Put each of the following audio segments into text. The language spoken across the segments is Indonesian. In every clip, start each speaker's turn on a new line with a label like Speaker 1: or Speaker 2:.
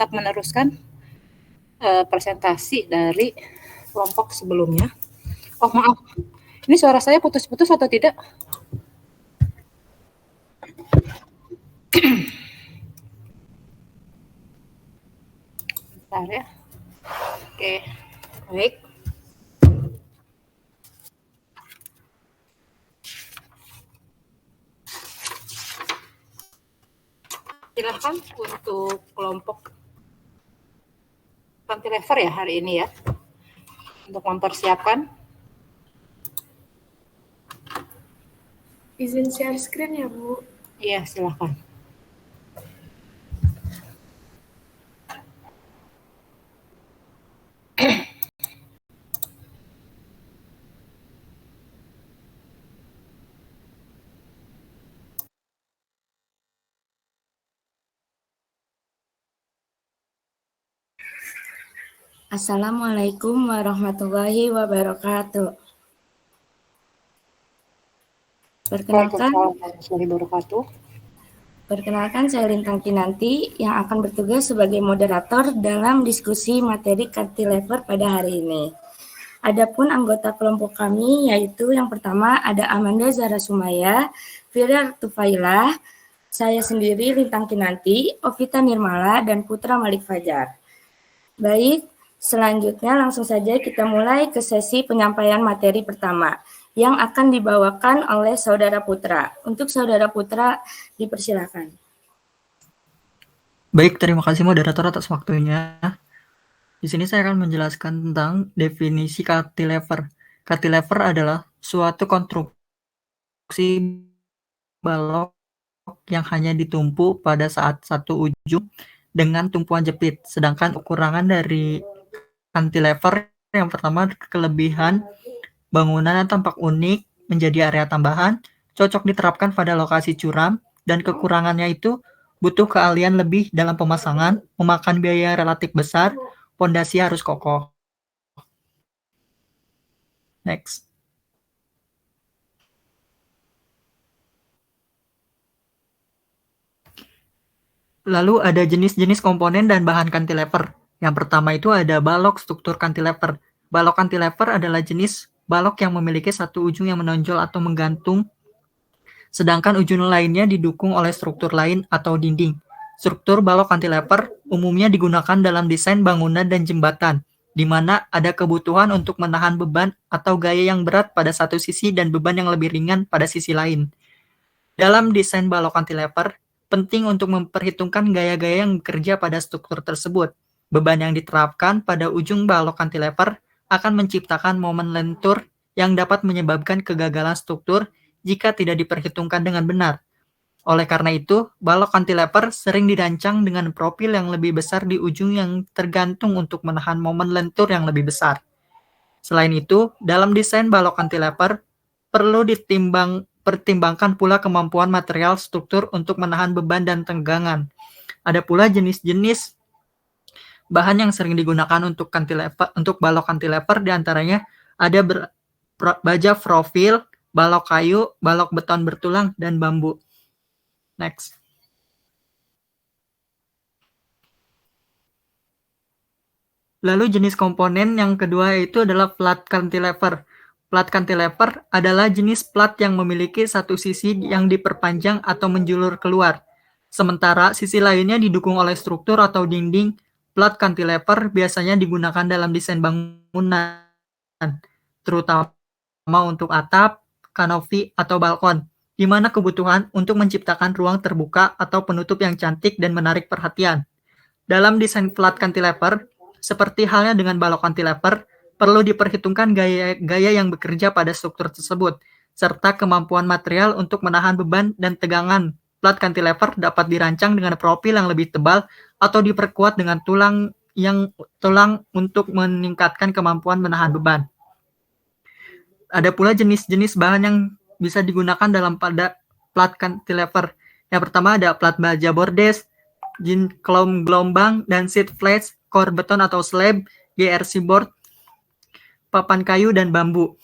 Speaker 1: tetap meneruskan presentasi dari kelompok sebelumnya. Oh maaf, ini suara saya putus-putus atau tidak? Bentar ya. Oke, baik. Silakan untuk kelompok cantilever ya hari ini ya, untuk mempersiapkan.
Speaker 2: Izin share screen ya, Bu.
Speaker 1: Iya, silakan.
Speaker 2: Assalamualaikum warahmatullahi wabarakatuh. Perkenalkan, saya Lintang Kinanti yang akan bertugas sebagai moderator dalam diskusi materi cantilever pada hari ini. Adapun anggota kelompok kami yaitu yang pertama ada Amanda Zahra Sumaya, Firda Tufailah, saya sendiri Lintang Kinanti, Ovita Nirmala, dan Putra Malik Fajar. Baik, selanjutnya langsung saja kita mulai ke sesi penyampaian materi pertama yang akan dibawakan oleh Saudara Putra. Untuk Saudara Putra, dipersilakan.
Speaker 3: Baik, terima kasih moderator atas waktunya. Di sini saya akan menjelaskan tentang definisi cantilever. Cantilever adalah suatu konstruksi balok yang hanya ditumpu pada saat satu ujung dengan tumpuan jepit. Sedangkan ukuran dari cantilever yang pertama, kelebihan bangunan yang tampak unik menjadi area tambahan, cocok diterapkan pada lokasi curam, dan kekurangannya itu butuh keahlian lebih dalam pemasangan, memakan biaya relatif besar, pondasi harus kokoh. Next. Lalu ada jenis-jenis komponen dan bahan cantilever. Yang pertama itu ada balok struktur cantilever. Balok cantilever adalah jenis balok yang memiliki satu ujung yang menonjol atau menggantung, sedangkan ujung lainnya didukung oleh struktur lain atau dinding. Struktur balok cantilever umumnya digunakan dalam desain bangunan dan jembatan, di mana ada kebutuhan untuk menahan beban atau gaya yang berat pada satu sisi dan beban yang lebih ringan pada sisi lain. Dalam desain balok cantilever, penting untuk memperhitungkan gaya-gaya yang bekerja pada struktur tersebut. Beban yang diterapkan pada ujung balok cantilever akan menciptakan momen lentur yang dapat menyebabkan kegagalan struktur jika tidak diperhitungkan dengan benar. Oleh karena itu, balok cantilever sering dirancang dengan profil yang lebih besar di ujung yang tergantung untuk menahan momen lentur yang lebih besar. Selain itu, dalam desain balok cantilever perlu pertimbangkan pula kemampuan material struktur untuk menahan beban dan tegangan. Ada pula jenis-jenis bahan yang sering digunakan untuk balok cantilever, diantaranya ada baja profil, balok kayu, balok beton bertulang, dan bambu. Next. Lalu jenis komponen yang kedua itu adalah plat cantilever. Plat cantilever adalah jenis plat yang memiliki satu sisi yang diperpanjang atau menjulur keluar, sementara sisi lainnya didukung oleh struktur atau dinding. Plat cantilever biasanya digunakan dalam desain bangunan, terutama untuk atap, kanopi, atau balkon, di mana kebutuhan untuk menciptakan ruang terbuka atau penutup yang cantik dan menarik perhatian. Dalam desain plat cantilever, seperti halnya dengan balok cantilever, perlu diperhitungkan gaya yang bekerja pada struktur tersebut, serta kemampuan material untuk menahan beban dan tegangan. Plat cantilever dapat dirancang dengan profil yang lebih tebal atau diperkuat dengan tulang untuk meningkatkan kemampuan menahan beban. Ada pula jenis-jenis bahan yang bisa digunakan dalam plat cantilever. Yang pertama ada plat baja bordes, gelombang, dan sheet flats, core beton atau slab, GRC board, papan kayu, dan bambu.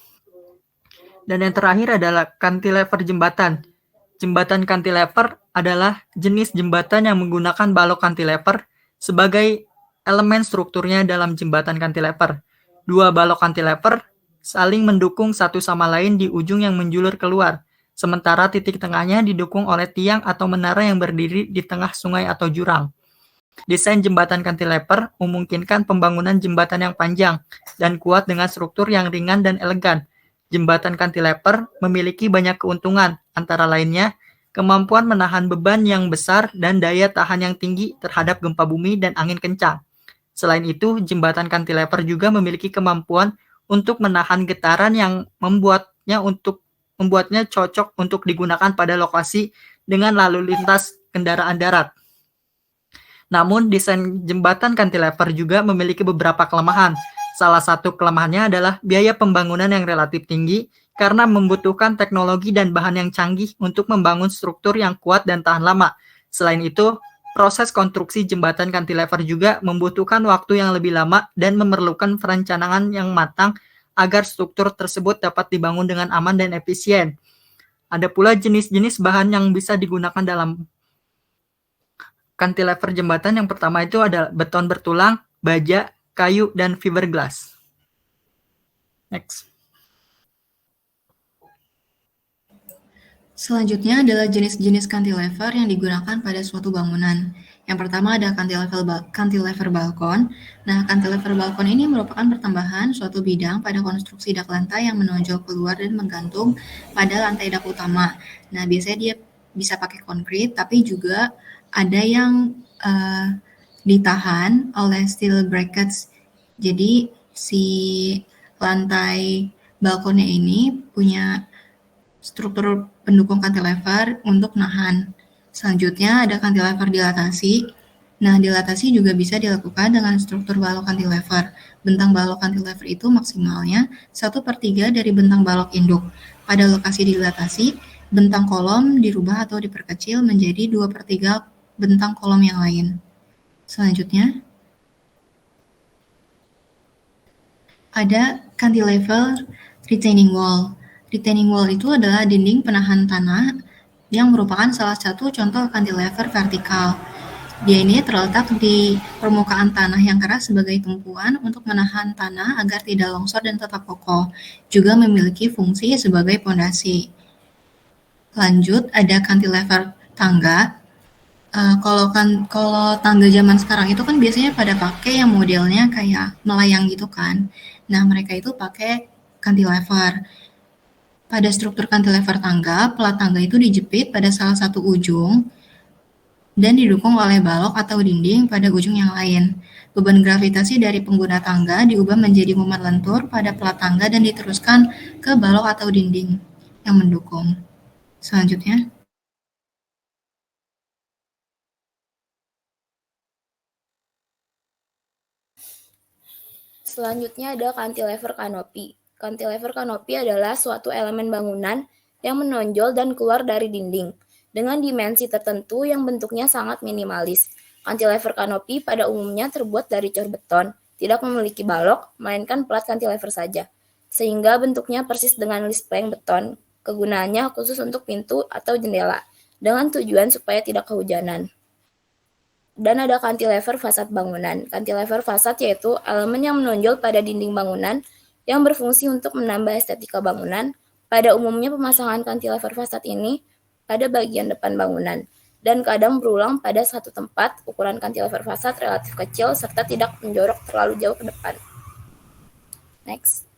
Speaker 3: Dan yang terakhir adalah cantilever jembatan. Jembatan cantilever adalah jenis jembatan yang menggunakan balok cantilever Sebagai elemen strukturnya dalam jembatan cantilever, dua balok cantilever saling mendukung satu sama lain di ujung yang menjulur keluar, sementara titik tengahnya didukung oleh tiang atau menara yang berdiri di tengah sungai atau jurang. Desain jembatan cantilever memungkinkan pembangunan jembatan yang panjang dan kuat dengan struktur yang ringan dan elegan. Jembatan cantilever memiliki banyak keuntungan, antara lainnya kemampuan menahan beban yang besar dan daya tahan yang tinggi terhadap gempa bumi dan angin kencang. Selain itu, jembatan cantilever juga memiliki kemampuan untuk menahan getaran yang membuatnya cocok untuk digunakan pada lokasi dengan lalu lintas kendaraan darat. Namun, desain jembatan cantilever juga memiliki beberapa kelemahan. Salah satu kelemahannya adalah biaya pembangunan yang relatif tinggi karena membutuhkan teknologi dan bahan yang canggih untuk membangun struktur yang kuat dan tahan lama. Selain itu, proses konstruksi jembatan cantilever juga membutuhkan waktu yang lebih lama dan memerlukan perencanaan yang matang agar struktur tersebut dapat dibangun dengan aman dan efisien. Ada pula jenis-jenis bahan yang bisa digunakan dalam cantilever jembatan. Yang pertama itu ada beton bertulang, baja, kayu, dan fiberglass. Next.
Speaker 4: Selanjutnya adalah jenis-jenis cantilever yang digunakan pada suatu bangunan. Yang pertama ada cantilever balkon. Nah, cantilever balkon ini merupakan pertambahan suatu bidang pada konstruksi dak lantai yang menonjol keluar dan menggantung pada lantai dak utama. Nah, biasanya dia bisa pakai konkrit, tapi juga ada yang ditahan oleh steel brackets. Jadi, si lantai balkonnya ini punya struktur pendukung cantilever untuk nahan. Selanjutnya ada cantilever dilatasi. Nah, dilatasi juga bisa dilakukan dengan struktur balok cantilever. Bentang balok cantilever itu maksimalnya 1/3 dari bentang balok induk. Pada lokasi dilatasi, bentang kolom dirubah atau diperkecil menjadi 2/3 bentang kolom yang lain. Selanjutnya, ada cantilever retaining wall. Retaining wall itu adalah dinding penahan tanah yang merupakan salah satu contoh cantilever vertikal. Dia ini terletak di permukaan tanah yang keras sebagai tumpuan untuk menahan tanah agar tidak longsor dan tetap kokoh. Juga memiliki fungsi sebagai pondasi. Lanjut, ada cantilever tangga. Kalau tangga zaman sekarang itu kan biasanya pada pakai yang modelnya kayak melayang gitu kan. Nah, mereka itu pakai cantilever. Pada struktur cantilever tangga, pelat tangga itu dijepit pada salah satu ujung dan didukung oleh balok atau dinding pada ujung yang lain. Beban gravitasi dari pengguna tangga diubah menjadi mumat lentur pada pelat tangga dan diteruskan ke balok atau dinding yang mendukung. Selanjutnya,
Speaker 2: ada cantilever kanopi. Cantilever kanopi adalah suatu elemen bangunan yang menonjol dan keluar dari dinding dengan dimensi tertentu yang bentuknya sangat minimalis. Cantilever kanopi pada umumnya terbuat dari cor beton, tidak memiliki balok, melainkan plat cantilever saja, sehingga bentuknya persis dengan list plank beton. Kegunaannya khusus untuk pintu atau jendela, dengan tujuan supaya tidak kehujanan. Dan ada cantilever fasad bangunan. Cantilever fasad yaitu elemen yang menonjol pada dinding bangunan yang berfungsi untuk menambah estetika bangunan. Pada umumnya pemasangan cantilever fasad ini pada bagian depan bangunan dan kadang berulang pada satu tempat. Ukuran cantilever fasad relatif kecil serta tidak menjorok terlalu jauh ke depan. Next.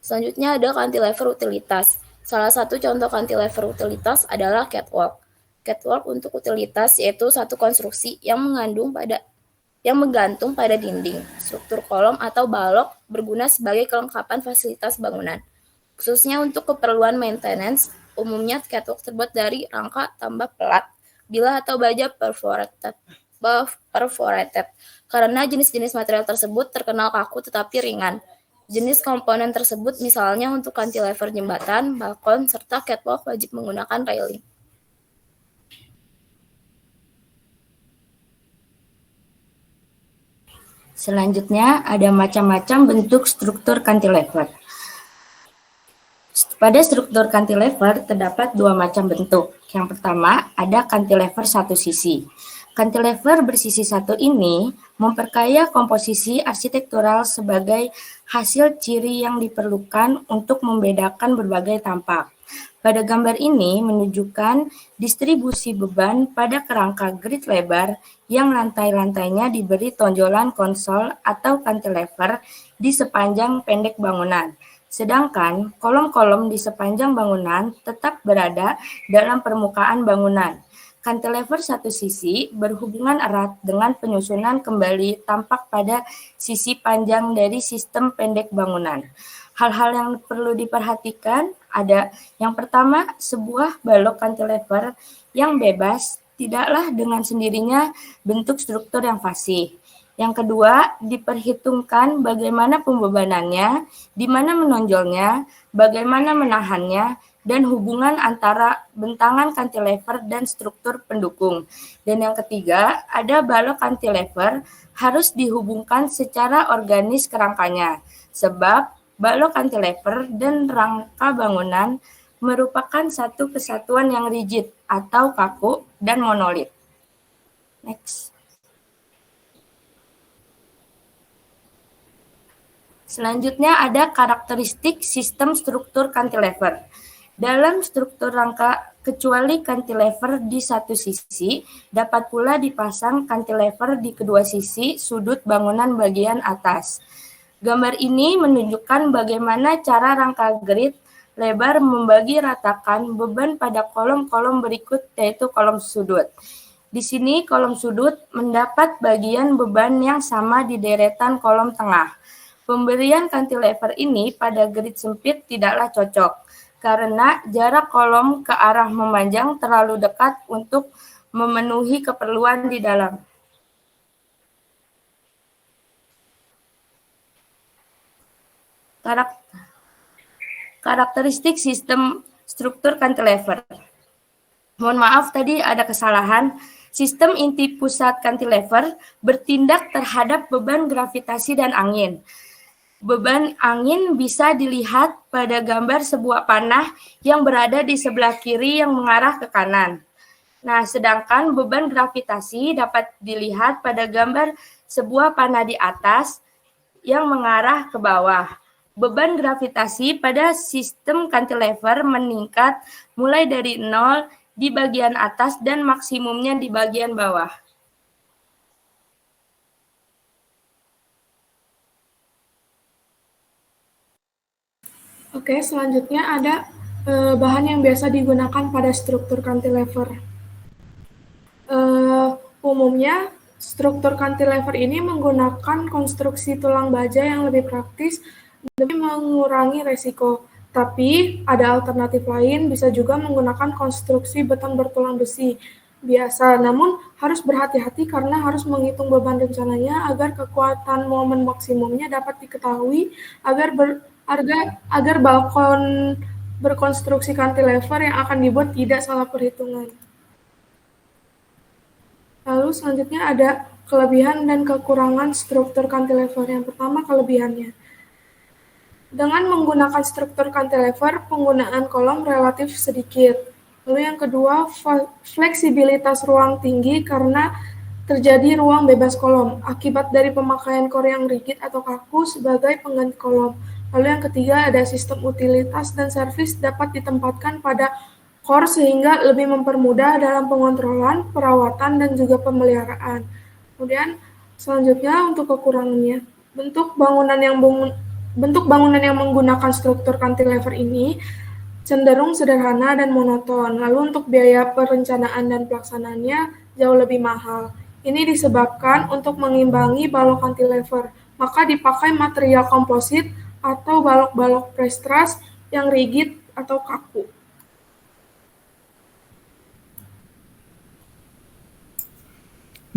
Speaker 2: Selanjutnya ada cantilever utilitas. Salah satu contoh cantilever utilitas adalah catwalk. Catwalk untuk utilitas yaitu satu konstruksi yang menggantung pada dinding, struktur kolom atau balok berguna sebagai kelengkapan fasilitas bangunan. Khususnya untuk keperluan maintenance, umumnya catwalk terbuat dari rangka tambah pelat, bilah atau baja perforated. Karena jenis-jenis material tersebut terkenal kaku tetapi ringan. Jenis komponen tersebut misalnya untuk cantilever jembatan, balkon, serta catwalk wajib menggunakan railing.
Speaker 5: Selanjutnya ada macam-macam bentuk struktur cantilever.
Speaker 2: Pada struktur cantilever terdapat dua macam bentuk. Yang pertama, ada cantilever satu sisi. Cantilever bersisi satu ini memperkaya komposisi arsitektural sebagai hasil ciri yang diperlukan untuk membedakan berbagai tampak. Pada gambar ini menunjukkan distribusi beban pada kerangka grid lebar yang lantai-lantainya diberi tonjolan konsol atau cantilever di sepanjang pendek bangunan. Sedangkan kolom-kolom di sepanjang bangunan tetap berada dalam permukaan bangunan. Cantilever satu sisi berhubungan erat dengan penyusunan kembali tampak pada sisi panjang dari sistem pendek bangunan. Hal-hal yang perlu diperhatikan ada yang pertama, sebuah balok cantilever yang bebas tidaklah dengan sendirinya bentuk struktur yang fasih. Yang kedua, diperhitungkan bagaimana pembebanannya, di mana menonjolnya, bagaimana menahannya, dan hubungan antara bentangan cantilever dan struktur pendukung. Dan yang ketiga, ada balok cantilever harus dihubungkan secara organis kerangkanya, sebab balok cantilever dan rangka bangunan merupakan satu kesatuan yang rigid atau kaku dan monolit. Next. Selanjutnya ada karakteristik sistem struktur cantilever. Dalam struktur rangka, kecuali cantilever di satu sisi, dapat pula dipasang cantilever di kedua sisi sudut bangunan bagian atas. Gambar ini menunjukkan bagaimana cara rangka grid lebar membagi ratakan beban pada kolom-kolom berikut, yaitu kolom sudut. Di sini kolom sudut mendapat bagian beban yang sama di deretan kolom tengah. Pemberian cantilever ini pada grid sempit tidaklah cocok, karena jarak kolom ke arah memanjang terlalu dekat untuk memenuhi keperluan di dalam. Karakteristik sistem struktur cantilever. Mohon maaf, tadi ada kesalahan. Sistem inti pusat cantilever bertindak terhadap beban gravitasi dan angin. Beban angin bisa dilihat pada gambar sebuah panah yang berada di sebelah kiri yang mengarah ke kanan. Nah, sedangkan beban gravitasi dapat dilihat pada gambar sebuah panah di atas yang mengarah ke bawah. Beban gravitasi pada sistem cantilever meningkat mulai dari 0 di bagian atas dan maksimumnya di bagian bawah.
Speaker 5: Oke, selanjutnya ada bahan yang biasa digunakan pada struktur cantilever. Umumnya, struktur cantilever ini menggunakan konstruksi tulang baja yang lebih praktis demi mengurangi resiko. Tapi, ada alternatif lain, bisa juga menggunakan konstruksi beton bertulang besi biasa. Namun, harus berhati-hati karena harus menghitung beban rencananya agar kekuatan momen maksimumnya dapat diketahui agar balkon berkonstruksi cantilever yang akan dibuat tidak salah perhitungan. Lalu selanjutnya ada kelebihan dan kekurangan struktur cantilever. Yang pertama, kelebihannya. Dengan menggunakan struktur cantilever, penggunaan kolom relatif sedikit. Lalu yang kedua, fleksibilitas ruang tinggi karena terjadi ruang bebas kolom akibat dari pemakaian core yang rigid atau kaku sebagai pengganti kolom. Lalu yang ketiga, ada sistem utilitas dan servis dapat ditempatkan pada core sehingga lebih mempermudah dalam pengontrolan, perawatan, dan juga pemeliharaan. Kemudian selanjutnya untuk kekurangannya, bentuk bangunan yang menggunakan struktur cantilever ini cenderung sederhana dan monoton. Lalu untuk biaya perencanaan dan pelaksanaannya jauh lebih mahal. Ini disebabkan untuk mengimbangi balok cantilever, maka dipakai material komposit atau balok-balok prestress yang rigid atau kaku.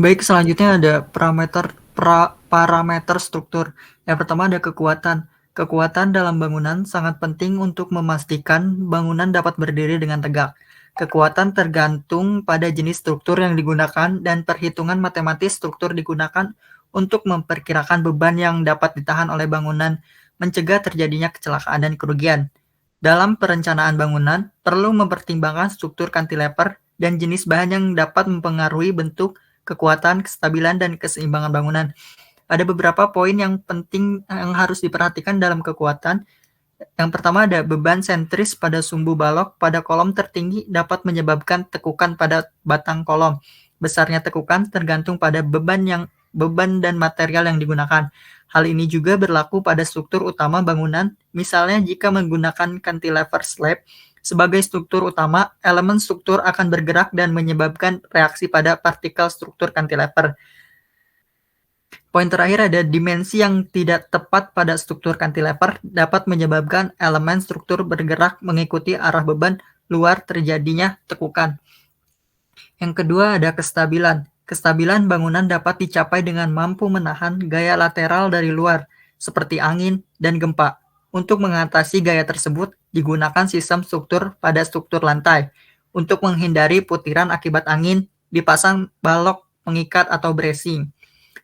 Speaker 3: Baik, selanjutnya ada parameter struktur. Yang pertama ada kekuatan. Kekuatan dalam bangunan sangat penting untuk memastikan bangunan dapat berdiri dengan tegak. Kekuatan tergantung pada jenis struktur yang digunakan dan perhitungan matematis struktur digunakan untuk memperkirakan beban yang dapat ditahan oleh bangunan, mencegah terjadinya kecelakaan dan kerugian. Dalam perencanaan bangunan, perlu mempertimbangkan struktur cantilever dan jenis bahan yang dapat mempengaruhi bentuk, kekuatan, kestabilan, dan keseimbangan bangunan. Ada beberapa poin yang penting yang harus diperhatikan dalam kekuatan. Yang pertama ada beban sentris pada sumbu balok pada kolom tertinggi dapat menyebabkan tekukan pada batang kolom. Besarnya tekukan tergantung pada beban dan material yang digunakan. Hal ini juga berlaku pada struktur utama bangunan. Misalnya jika menggunakan cantilever slab sebagai struktur utama, elemen struktur akan bergerak dan menyebabkan reaksi pada partikel struktur cantilever. Poin terakhir ada dimensi yang tidak tepat pada struktur cantilever dapat menyebabkan elemen struktur bergerak mengikuti arah beban luar terjadinya tekukan. Yang kedua ada kestabilan. Kestabilan bangunan dapat dicapai dengan mampu menahan gaya lateral dari luar, seperti angin dan gempa. Untuk mengatasi gaya tersebut, digunakan sistem struktur pada struktur lantai. Untuk menghindari putiran akibat angin, dipasang balok pengikat atau bracing.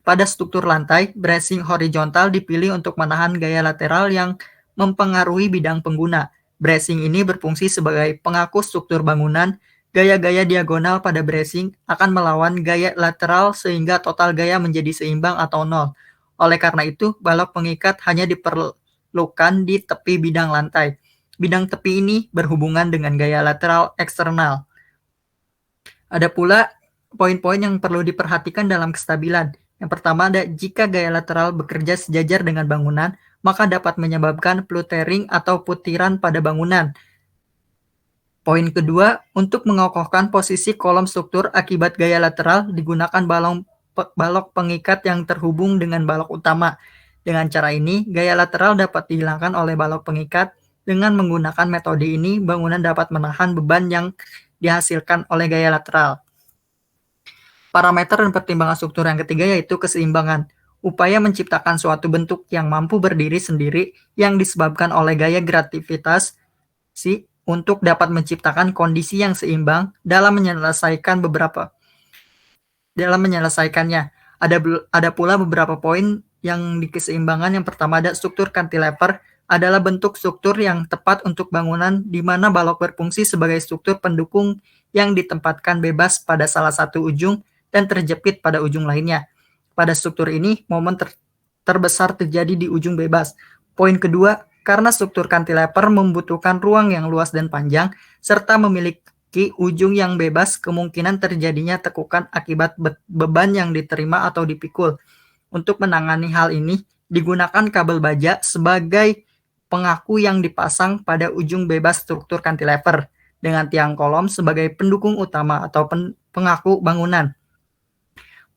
Speaker 3: Pada struktur lantai, bracing horizontal dipilih untuk menahan gaya lateral yang mempengaruhi bidang pengguna. Bracing ini berfungsi sebagai pengaku struktur bangunan. Gaya-gaya diagonal pada bracing akan melawan gaya lateral sehingga total gaya menjadi seimbang atau nol. Oleh karena itu, balok pengikat hanya diperlukan di tepi bidang lantai. Bidang tepi ini berhubungan dengan gaya lateral eksternal. Ada pula poin-poin yang perlu diperhatikan dalam kestabilan. Yang pertama ada jika gaya lateral bekerja sejajar dengan bangunan, maka dapat menyebabkan fluttering atau putiran pada bangunan. Poin kedua, untuk mengokohkan posisi kolom struktur akibat gaya lateral, digunakan balok pengikat yang terhubung dengan balok utama. Dengan cara ini, gaya lateral dapat dihilangkan oleh balok pengikat. Dengan menggunakan metode ini, bangunan dapat menahan beban yang dihasilkan oleh gaya lateral. Parameter dan pertimbangan struktur yang ketiga yaitu keseimbangan. Upaya menciptakan suatu bentuk yang mampu berdiri sendiri yang disebabkan oleh gaya gravitasi untuk dapat menciptakan kondisi yang seimbang dalam menyelesaikannya. Ada pula beberapa poin yang di keseimbangan. Yang pertama ada struktur cantilever adalah bentuk struktur yang tepat untuk bangunan di mana balok berfungsi sebagai struktur pendukung yang ditempatkan bebas pada salah satu ujung dan terjepit pada ujung lainnya. Pada struktur ini, momen terbesar terjadi di ujung bebas. Poin kedua, karena struktur cantilever membutuhkan ruang yang luas dan panjang, serta memiliki ujung yang bebas, kemungkinan terjadinya tekukan akibat beban yang diterima atau dipikul. Untuk menangani hal ini, digunakan kabel baja sebagai pengaku yang dipasang pada ujung bebas struktur cantilever, dengan tiang kolom sebagai pendukung utama atau pengaku bangunan.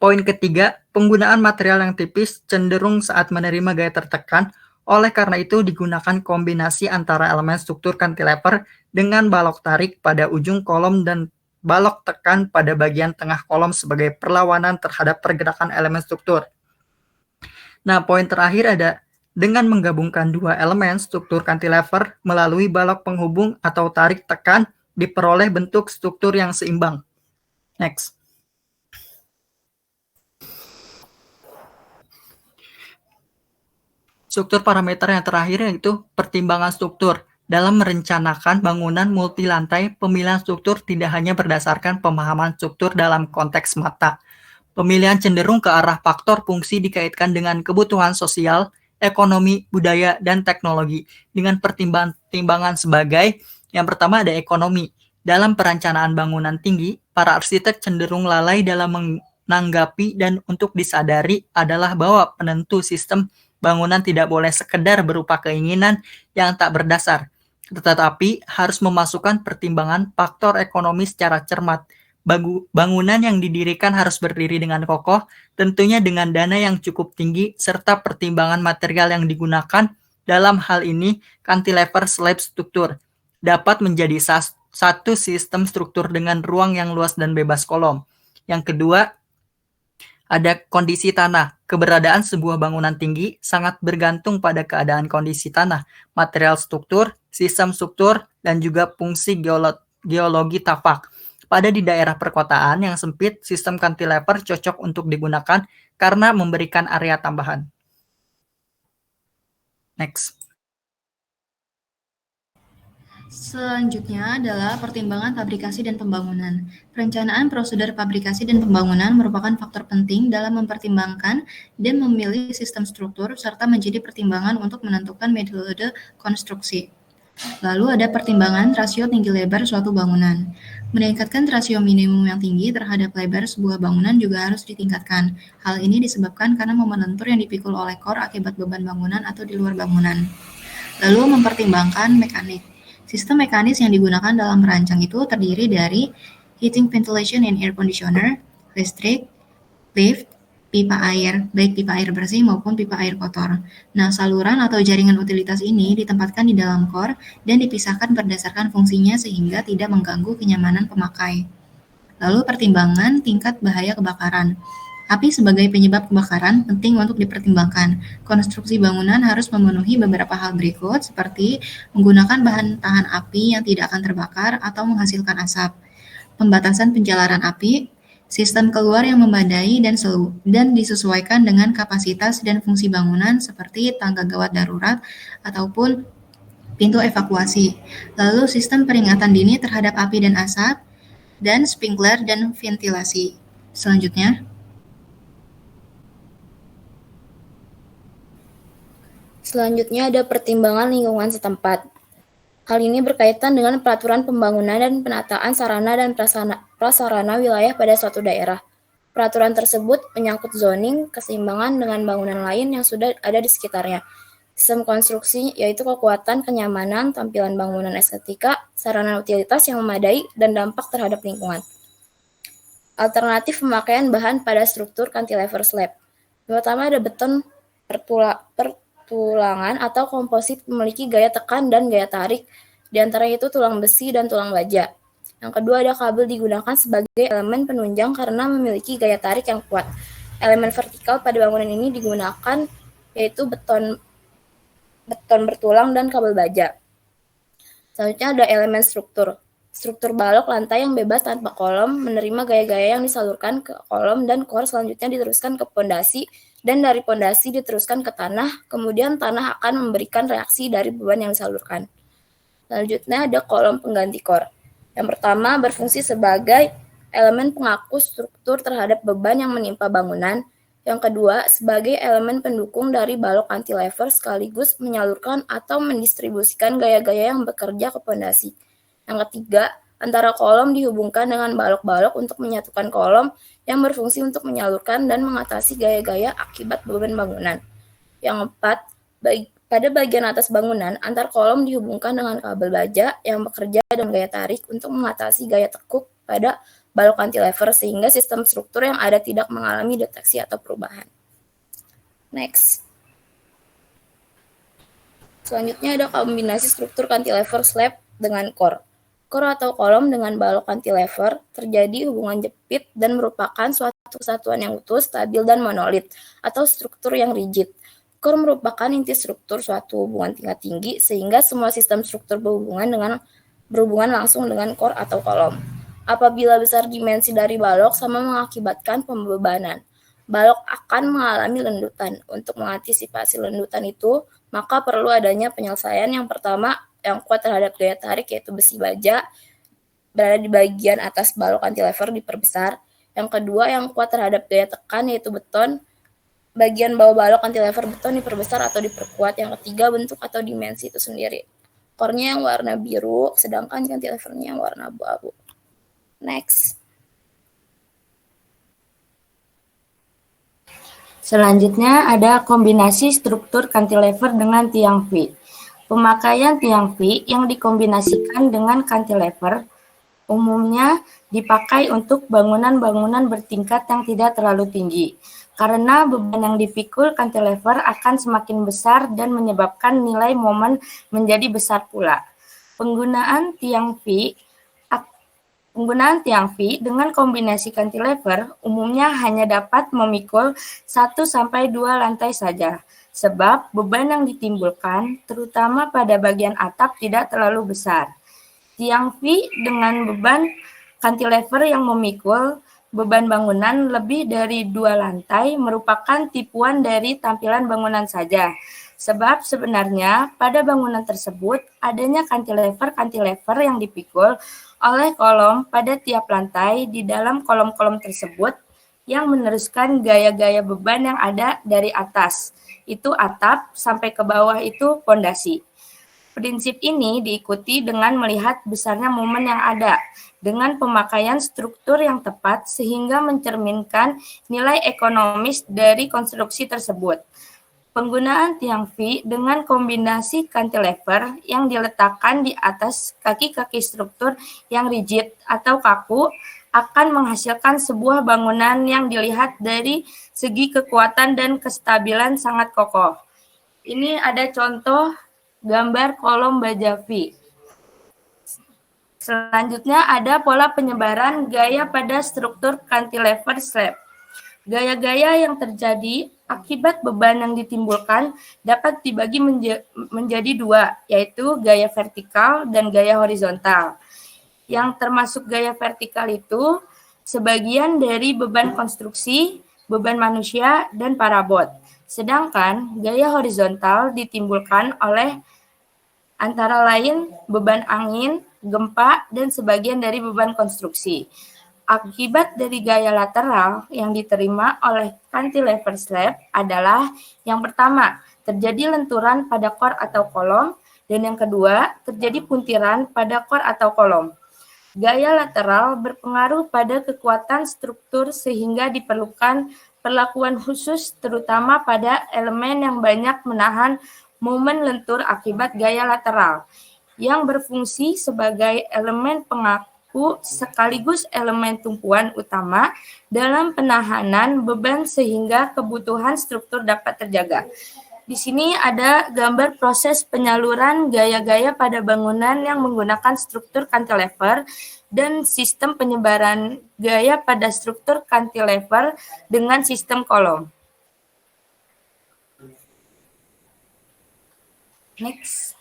Speaker 3: Poin ketiga, penggunaan material yang tipis cenderung saat menerima gaya tertekan. Oleh karena itu, digunakan kombinasi antara elemen struktur cantilever dengan balok tarik pada ujung kolom dan balok tekan pada bagian tengah kolom sebagai perlawanan terhadap pergerakan elemen struktur. Nah, poin terakhir ada dengan menggabungkan dua elemen struktur cantilever melalui balok penghubung atau tarik tekan diperoleh bentuk struktur yang seimbang. Next. Struktur parameter yang terakhir yaitu pertimbangan struktur. Dalam merencanakan bangunan multilantai, pemilihan struktur tidak hanya berdasarkan pemahaman struktur dalam konteks mata. Pemilihan cenderung ke arah faktor fungsi dikaitkan dengan kebutuhan sosial, ekonomi, budaya, dan teknologi. Dengan pertimbangan sebagai yang pertama ada ekonomi. Dalam perencanaan bangunan tinggi, para arsitek cenderung lalai dalam menanggapi dan untuk disadari adalah bahwa penentu sistem bangunan tidak boleh sekedar berupa keinginan yang tak berdasar, tetapi harus memasukkan pertimbangan faktor ekonomi secara cermat. Bangunan yang didirikan harus berdiri dengan kokoh, tentunya dengan dana yang cukup tinggi, serta pertimbangan material yang digunakan. Dalam hal ini, cantilever slab struktur dapat menjadi satu sistem struktur dengan ruang yang luas dan bebas kolom. Yang kedua, ada kondisi tanah. Keberadaan sebuah bangunan tinggi sangat bergantung pada keadaan kondisi tanah, material struktur, sistem struktur, dan juga fungsi geologi tapak. Pada di daerah perkotaan yang sempit, sistem cantilever cocok untuk digunakan karena memberikan area tambahan. Next.
Speaker 4: Selanjutnya adalah pertimbangan fabrikasi dan pembangunan. Perencanaan prosedur fabrikasi dan pembangunan merupakan faktor penting dalam mempertimbangkan dan memilih sistem struktur serta menjadi pertimbangan untuk menentukan metode konstruksi. Lalu ada pertimbangan rasio tinggi lebar suatu bangunan. Meningkatkan rasio minimum yang tinggi terhadap lebar sebuah bangunan juga harus ditingkatkan. Hal ini disebabkan karena momen lentur yang dipikul oleh core akibat beban bangunan atau di luar bangunan. Lalu mempertimbangkan mekanik. Sistem mekanis yang digunakan dalam merancang itu terdiri dari heating, ventilation, and air conditioner, listrik, lift, pipa air, baik pipa air bersih maupun pipa air kotor. Nah, saluran atau jaringan utilitas ini ditempatkan di dalam core dan dipisahkan berdasarkan fungsinya sehingga tidak mengganggu kenyamanan pemakai. Lalu pertimbangan tingkat bahaya kebakaran. Api sebagai penyebab kebakaran penting untuk dipertimbangkan. Konstruksi bangunan harus memenuhi beberapa hal berikut seperti menggunakan bahan tahan api yang tidak akan terbakar atau menghasilkan asap, pembatasan penjalaran api, sistem keluar yang memadai dan disesuaikan dengan kapasitas dan fungsi bangunan seperti tangga gawat darurat ataupun pintu evakuasi. Lalu sistem peringatan dini terhadap api dan asap, dan sprinkler dan ventilasi. Selanjutnya,
Speaker 2: ada pertimbangan lingkungan setempat. Hal ini berkaitan dengan peraturan pembangunan dan penataan sarana dan prasarana wilayah pada suatu daerah. Peraturan tersebut menyangkut zoning, keseimbangan dengan bangunan lain yang sudah ada di sekitarnya. Sistem konstruksi yaitu kekuatan, kenyamanan, tampilan bangunan estetika, sarana utilitas yang memadai, dan dampak terhadap lingkungan. Alternatif pemakaian bahan pada struktur cantilever slab. Yang pertama ada beton tulangan atau komposit memiliki gaya tekan dan gaya tarik, di antaranya itu tulang besi dan tulang baja. Yang kedua ada kabel digunakan sebagai elemen penunjang karena memiliki gaya tarik yang kuat. Elemen vertikal pada bangunan ini digunakan yaitu beton bertulang dan kabel baja. Selanjutnya ada elemen struktur. Struktur balok lantai yang bebas tanpa kolom menerima gaya-gaya yang disalurkan ke kolom dan core selanjutnya diteruskan ke pondasi dan dari pondasi diteruskan ke tanah, kemudian tanah akan memberikan reaksi dari beban yang disalurkan. Selanjutnya ada kolom pengganti core. Yang pertama berfungsi sebagai elemen pengaku struktur terhadap beban yang menimpa bangunan. Yang kedua sebagai elemen pendukung dari balok cantilever sekaligus menyalurkan atau mendistribusikan gaya-gaya yang bekerja ke pondasi. Yang ketiga, antara kolom dihubungkan dengan balok-balok untuk menyatukan kolom yang berfungsi untuk menyalurkan dan mengatasi gaya-gaya akibat beban bangunan. Yang keempat, pada bagian atas bangunan, antar kolom dihubungkan dengan kabel baja yang bekerja dengan gaya tarik untuk mengatasi gaya tekuk pada balok cantilever sehingga sistem struktur yang ada tidak mengalami deteksi atau perubahan. Next. Selanjutnya ada kombinasi struktur cantilever slab dengan core. Core atau kolom dengan balok cantilever terjadi hubungan jepit dan merupakan suatu kesatuan yang utuh, stabil, dan monolit atau struktur yang rigid. Core merupakan inti struktur suatu hubungan tingkat tinggi sehingga semua sistem struktur berhubungan langsung dengan core atau kolom. Apabila besar dimensi dari balok sama mengakibatkan pembebanan, balok akan mengalami lendutan. Untuk mengantisipasi lendutan itu, maka perlu adanya penyelesaian. Yang pertama, yang kuat terhadap gaya tarik yaitu besi baja berada di bagian atas balok cantilever diperbesar. Yang kedua, yang kuat terhadap gaya tekan yaitu beton, bagian bawah balok cantilever beton diperbesar atau diperkuat. Yang ketiga, bentuk atau dimensi itu sendiri. Core-nya yang warna biru, sedangkan cantilever-nya yang warna abu-abu. Next. Selanjutnya ada kombinasi struktur cantilever dengan tiang V. Pemakaian tiang V yang dikombinasikan dengan cantilever umumnya dipakai untuk bangunan-bangunan bertingkat yang tidak terlalu tinggi, karena beban yang dipikul cantilever akan semakin besar dan menyebabkan nilai momen menjadi besar pula. Penggunaan tiang V dengan kombinasi cantilever umumnya hanya dapat memikul 1-2 lantai saja, sebab beban yang ditimbulkan, terutama pada bagian atap, tidak terlalu besar. Tiang V dengan beban cantilever yang memikul beban bangunan lebih dari 2 lantai merupakan tipuan dari tampilan bangunan saja, Sebab sebenarnya pada bangunan tersebut adanya kantilever yang dipikul oleh kolom pada tiap lantai di dalam kolom-kolom tersebut yang meneruskan gaya-gaya beban yang ada dari atas, itu atap, sampai ke bawah itu pondasi. Prinsip ini diikuti dengan melihat besarnya momen yang ada, dengan pemakaian struktur yang tepat sehingga mencerminkan nilai ekonomis dari konstruksi tersebut. Penggunaan tiang V dengan kombinasi cantilever yang diletakkan di atas kaki-kaki struktur yang rigid atau kaku akan menghasilkan sebuah bangunan yang dilihat dari segi kekuatan dan kestabilan sangat kokoh. Ini ada contoh gambar kolom baja V. Selanjutnya ada pola penyebaran gaya pada struktur cantilever slab. Gaya-gaya yang terjadi akibat beban yang ditimbulkan dapat dibagi menjadi dua, yaitu gaya vertikal dan gaya horizontal. Yang termasuk gaya vertikal itu sebagian dari beban konstruksi, beban manusia, dan parabot. Sedangkan gaya horizontal ditimbulkan oleh antara lain beban angin, gempa, dan sebagian dari beban konstruksi. Akibat dari gaya lateral yang diterima oleh cantilever slab adalah yang pertama, terjadi lenturan pada core atau kolom, dan yang kedua, terjadi puntiran pada core atau kolom. Gaya lateral berpengaruh pada kekuatan struktur sehingga diperlukan perlakuan khusus terutama pada elemen yang banyak menahan momen lentur akibat gaya lateral, yang berfungsi sebagai elemen pengaku sekaligus elemen tumpuan utama dalam penahanan beban sehingga kebutuhan struktur dapat terjaga. Di sini ada gambar proses penyaluran gaya-gaya pada bangunan yang menggunakan struktur cantilever dan sistem penyebaran gaya pada struktur cantilever dengan sistem kolom. Next.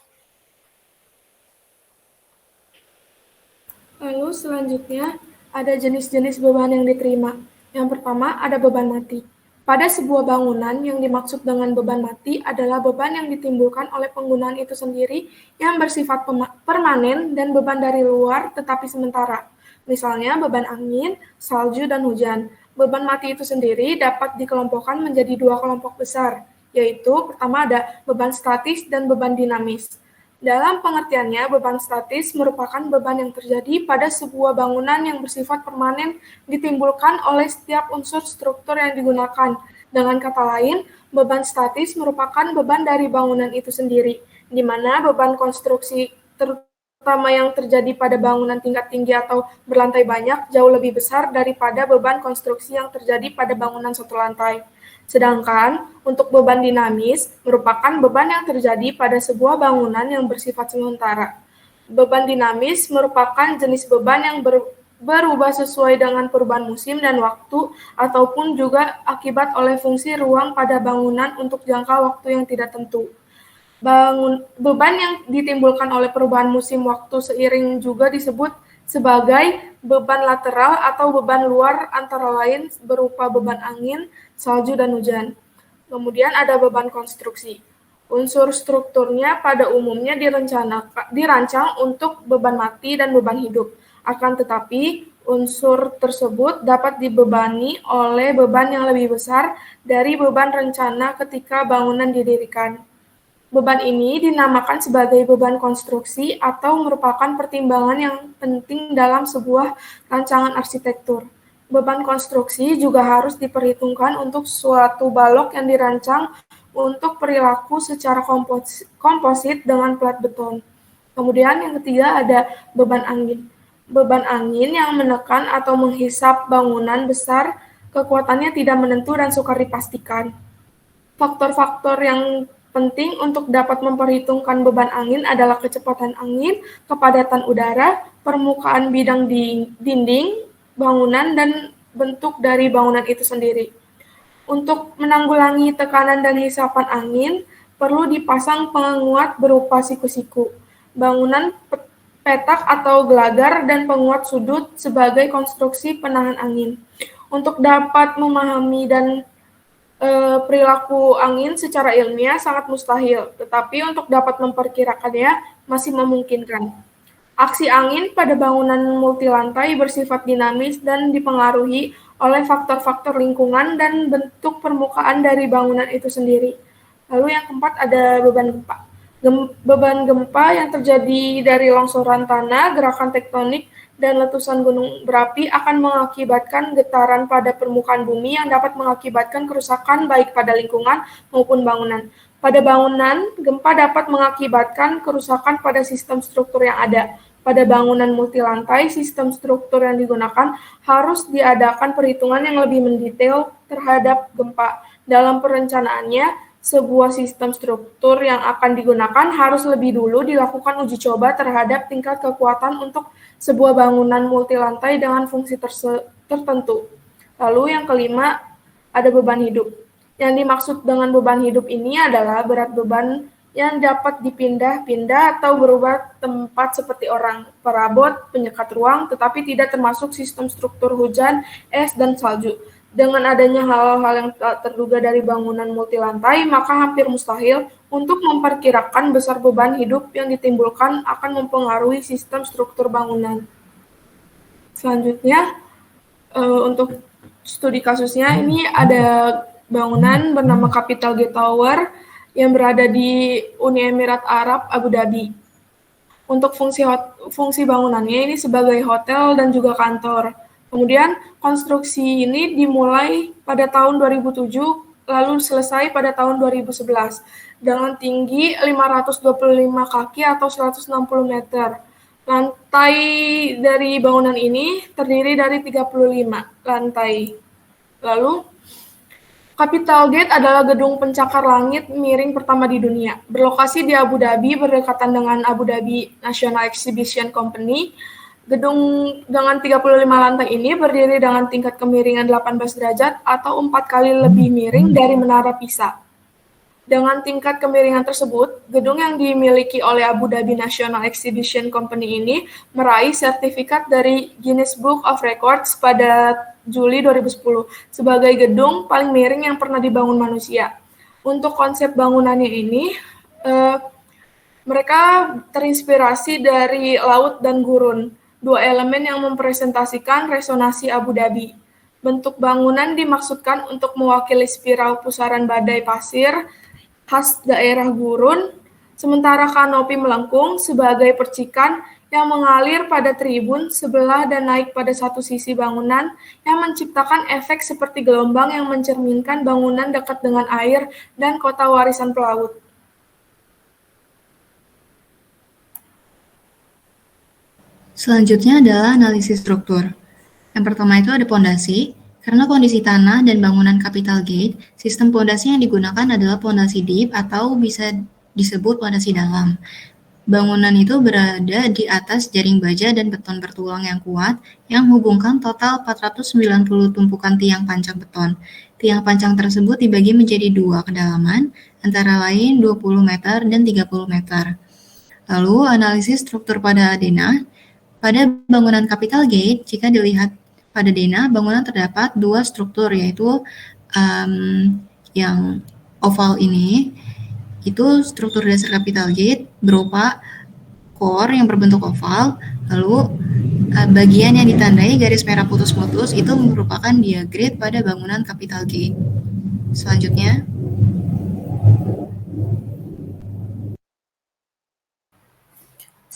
Speaker 5: Lalu selanjutnya ada jenis-jenis beban yang diterima. Yang pertama ada beban mati. Pada sebuah bangunan yang dimaksud dengan beban mati adalah beban yang ditimbulkan oleh penggunaan itu sendiri yang bersifat permanen dan beban dari luar tetapi sementara. Misalnya beban angin, salju, dan hujan. Beban mati itu sendiri dapat dikelompokkan menjadi dua kelompok besar, yaitu pertama ada beban statis dan beban dinamis. Dalam pengertiannya, beban statis merupakan beban yang terjadi pada sebuah bangunan yang bersifat permanen ditimbulkan oleh setiap unsur struktur yang digunakan. Dengan kata lain, beban statis merupakan beban dari bangunan itu sendiri, di mana beban konstruksi terutama yang terjadi pada bangunan tingkat tinggi atau berlantai banyak jauh lebih besar daripada beban konstruksi yang terjadi pada bangunan satu lantai. Sedangkan untuk beban dinamis merupakan beban yang terjadi pada sebuah bangunan yang bersifat sementara. Beban dinamis merupakan jenis beban yang berubah sesuai dengan perubahan musim dan waktu ataupun juga akibat oleh fungsi ruang pada bangunan untuk jangka waktu yang tidak tentu. Beban yang ditimbulkan oleh perubahan musim waktu seiring juga disebut sebagai beban lateral atau beban luar antara lain berupa beban angin, salju, dan hujan. Kemudian ada beban konstruksi. Unsur strukturnya pada umumnya dirancang untuk beban mati dan beban hidup. Akan tetapi, unsur tersebut dapat dibebani oleh beban yang lebih besar dari beban rencana ketika bangunan didirikan. Beban ini dinamakan sebagai beban konstruksi atau merupakan pertimbangan yang penting dalam sebuah rancangan arsitektur. Beban konstruksi juga harus diperhitungkan untuk suatu balok yang dirancang untuk perilaku secara komposit dengan plat beton. Kemudian yang ketiga ada beban angin. Beban angin yang menekan atau menghisap bangunan besar, kekuatannya tidak menentu dan sukar dipastikan. Faktor-faktor yang penting untuk dapat memperhitungkan beban angin adalah kecepatan angin, kepadatan udara, permukaan bidang dinding bangunan, dan bentuk dari bangunan itu sendiri. Untuk menanggulangi tekanan dan hisapan angin, perlu dipasang penguat berupa siku-siku, bangunan petak atau gelagar, dan penguat sudut sebagai konstruksi penahan angin. Untuk dapat memahami dan Perilaku angin secara ilmiah sangat mustahil, tetapi untuk dapat memperkirakannya masih memungkinkan. Aksi angin pada bangunan multilantai bersifat dinamis dan dipengaruhi oleh faktor-faktor lingkungan dan bentuk permukaan dari bangunan itu sendiri. Lalu yang keempat ada beban gempa. Beban gempa yang terjadi dari longsoran tanah, gerakan tektonik, dan letusan gunung berapi akan mengakibatkan getaran pada permukaan bumi yang dapat mengakibatkan kerusakan baik pada lingkungan maupun bangunan. Pada bangunan, gempa dapat mengakibatkan kerusakan pada sistem struktur yang ada. Pada bangunan multilantai, sistem struktur yang digunakan harus diadakan perhitungan yang lebih mendetail terhadap gempa. Dalam perencanaannya, sebuah sistem struktur yang akan digunakan harus lebih dulu dilakukan uji coba terhadap tingkat kekuatan untuk sebuah bangunan multilantai dengan fungsi tertentu. Lalu yang kelima, ada beban hidup. Yang dimaksud dengan beban hidup ini adalah berat beban yang dapat dipindah-pindah atau berubah tempat seperti orang, perabot, penyekat ruang, tetapi tidak termasuk sistem struktur hujan, es, dan salju. Dengan adanya hal-hal yang tak terduga dari bangunan multilantai, maka hampir mustahil untuk memperkirakan besar beban hidup yang ditimbulkan akan mempengaruhi sistem struktur bangunan. Selanjutnya, untuk studi kasusnya, ini ada bangunan bernama Capital Gate Tower yang berada di Uni Emirat Arab, Abu Dhabi. Untuk fungsi bangunannya ini sebagai hotel dan juga kantor. Kemudian konstruksi ini dimulai pada tahun 2007, lalu selesai pada tahun 2011, dengan tinggi 525 kaki atau 160 meter. Lantai dari bangunan ini terdiri dari 35 lantai. Lalu, Capital Gate adalah gedung pencakar langit miring pertama di dunia. Berlokasi di Abu Dhabi, berdekatan dengan Abu Dhabi National Exhibition Company. Gedung dengan 35 lantai ini berdiri dengan tingkat kemiringan 18 derajat atau 4 kali lebih miring dari Menara Pisa. Dengan tingkat kemiringan tersebut, gedung yang dimiliki oleh Abu Dhabi National Exhibition Company ini meraih sertifikat dari Guinness Book of Records pada Juli 2010 sebagai gedung paling miring yang pernah dibangun manusia. Untuk konsep bangunannya ini, mereka terinspirasi dari laut dan gurun, dua elemen yang mempresentasikan resonansi Abu Dhabi. Bentuk bangunan dimaksudkan untuk mewakili spiral pusaran badai pasir khas daerah gurun, sementara kanopi melengkung sebagai percikan yang mengalir pada tribun sebelah dan naik pada satu sisi bangunan yang menciptakan efek seperti gelombang yang mencerminkan bangunan dekat dengan air dan kota warisan pelaut.
Speaker 4: Selanjutnya adalah analisis struktur. Yang pertama itu ada pondasi. Karena kondisi tanah dan bangunan Capital Gate, sistem pondasi yang digunakan adalah pondasi deep atau bisa disebut pondasi dalam. Bangunan itu berada di atas jaring baja dan beton bertulang yang kuat yang menghubungkan total 490 tumpukan tiang pancang beton. Tiang pancang tersebut dibagi menjadi dua kedalaman, antara lain 20 meter dan 30 meter. Lalu analisis struktur pada denah. Pada bangunan Capital Gate, jika dilihat pada denah, bangunan terdapat dua struktur, yaitu yang oval ini, itu struktur dasar Capital Gate berupa core yang berbentuk oval, lalu bagian yang ditandai garis merah putus-putus itu merupakan diagrid pada bangunan Capital Gate.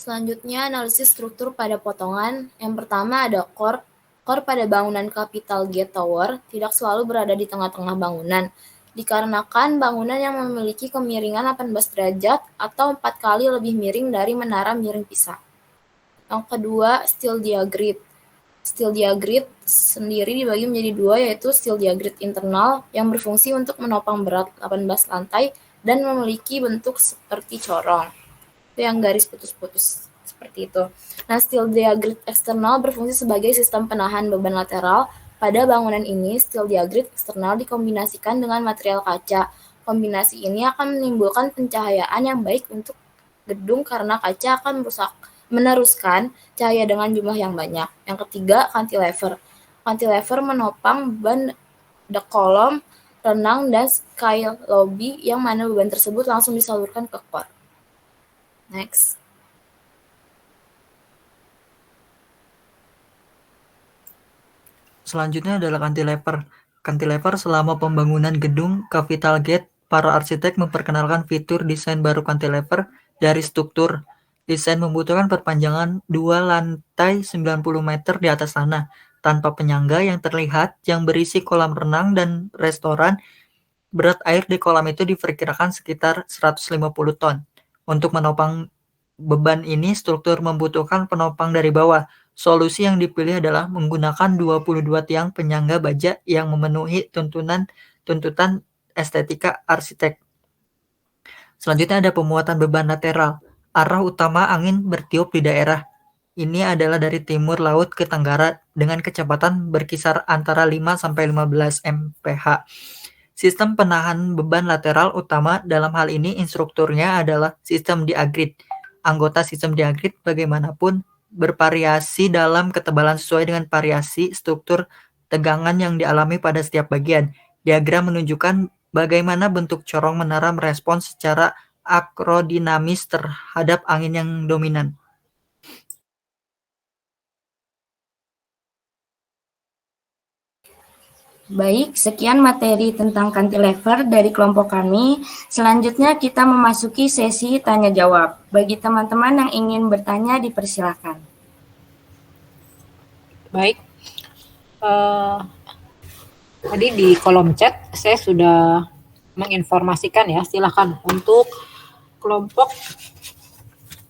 Speaker 4: Selanjutnya,
Speaker 2: analisis struktur pada potongan. Yang pertama ada core. Core pada bangunan Capital Gate Tower tidak selalu berada di tengah-tengah bangunan, dikarenakan bangunan yang memiliki kemiringan 18 derajat atau 4 kali lebih miring dari Menara Miring Pisa. Yang kedua, steel diagrid. Steel diagrid sendiri dibagi menjadi dua, yaitu steel diagrid internal yang berfungsi untuk menopang berat 18 lantai dan memiliki bentuk seperti corong. Itu yang garis putus-putus seperti itu. Nah, steel diagrid eksternal berfungsi sebagai sistem penahan beban lateral. Pada bangunan ini, steel diagrid eksternal dikombinasikan dengan material kaca. Kombinasi ini akan menimbulkan pencahayaan yang baik untuk gedung karena kaca akan meneruskan cahaya dengan jumlah yang banyak. Yang ketiga, cantilever. Cantilever menopang beban kolom renang, dan sky lobby, yang mana beban tersebut langsung disalurkan ke core. Next.
Speaker 3: Selanjutnya adalah cantilever. Cantilever selama pembangunan gedung Capital Gate, para arsitek memperkenalkan fitur desain baru cantilever dari struktur. Desain membutuhkan perpanjangan 2 lantai 90 meter di atas tanah, tanpa penyangga yang terlihat, yang berisi kolam renang dan restoran. Berat air di kolam itu diperkirakan sekitar 150 ton. Untuk menopang beban ini, struktur membutuhkan penopang dari bawah. Solusi yang dipilih adalah menggunakan 22 tiang penyangga baja yang memenuhi tuntutan estetika arsitek. Selanjutnya ada pemuatan beban lateral. Arah utama angin bertiup di daerah ini adalah dari timur laut ke tenggara dengan kecepatan berkisar antara 5 sampai 15 mph. Sistem penahan beban lateral utama dalam hal ini instrukturnya adalah sistem diagrid. Anggota sistem diagrid bagaimanapun bervariasi dalam ketebalan sesuai dengan variasi struktur tegangan yang dialami pada setiap bagian. Diagram menunjukkan bagaimana bentuk corong menara merespons secara akrodinamis terhadap angin yang dominan.
Speaker 2: Baik, sekian materi tentang cantilever dari kelompok kami. Selanjutnya kita memasuki sesi tanya jawab. Bagi teman-teman yang ingin bertanya, dipersilakan.
Speaker 1: Baik. Tadi di kolom chat saya sudah menginformasikan ya. Silakan untuk kelompok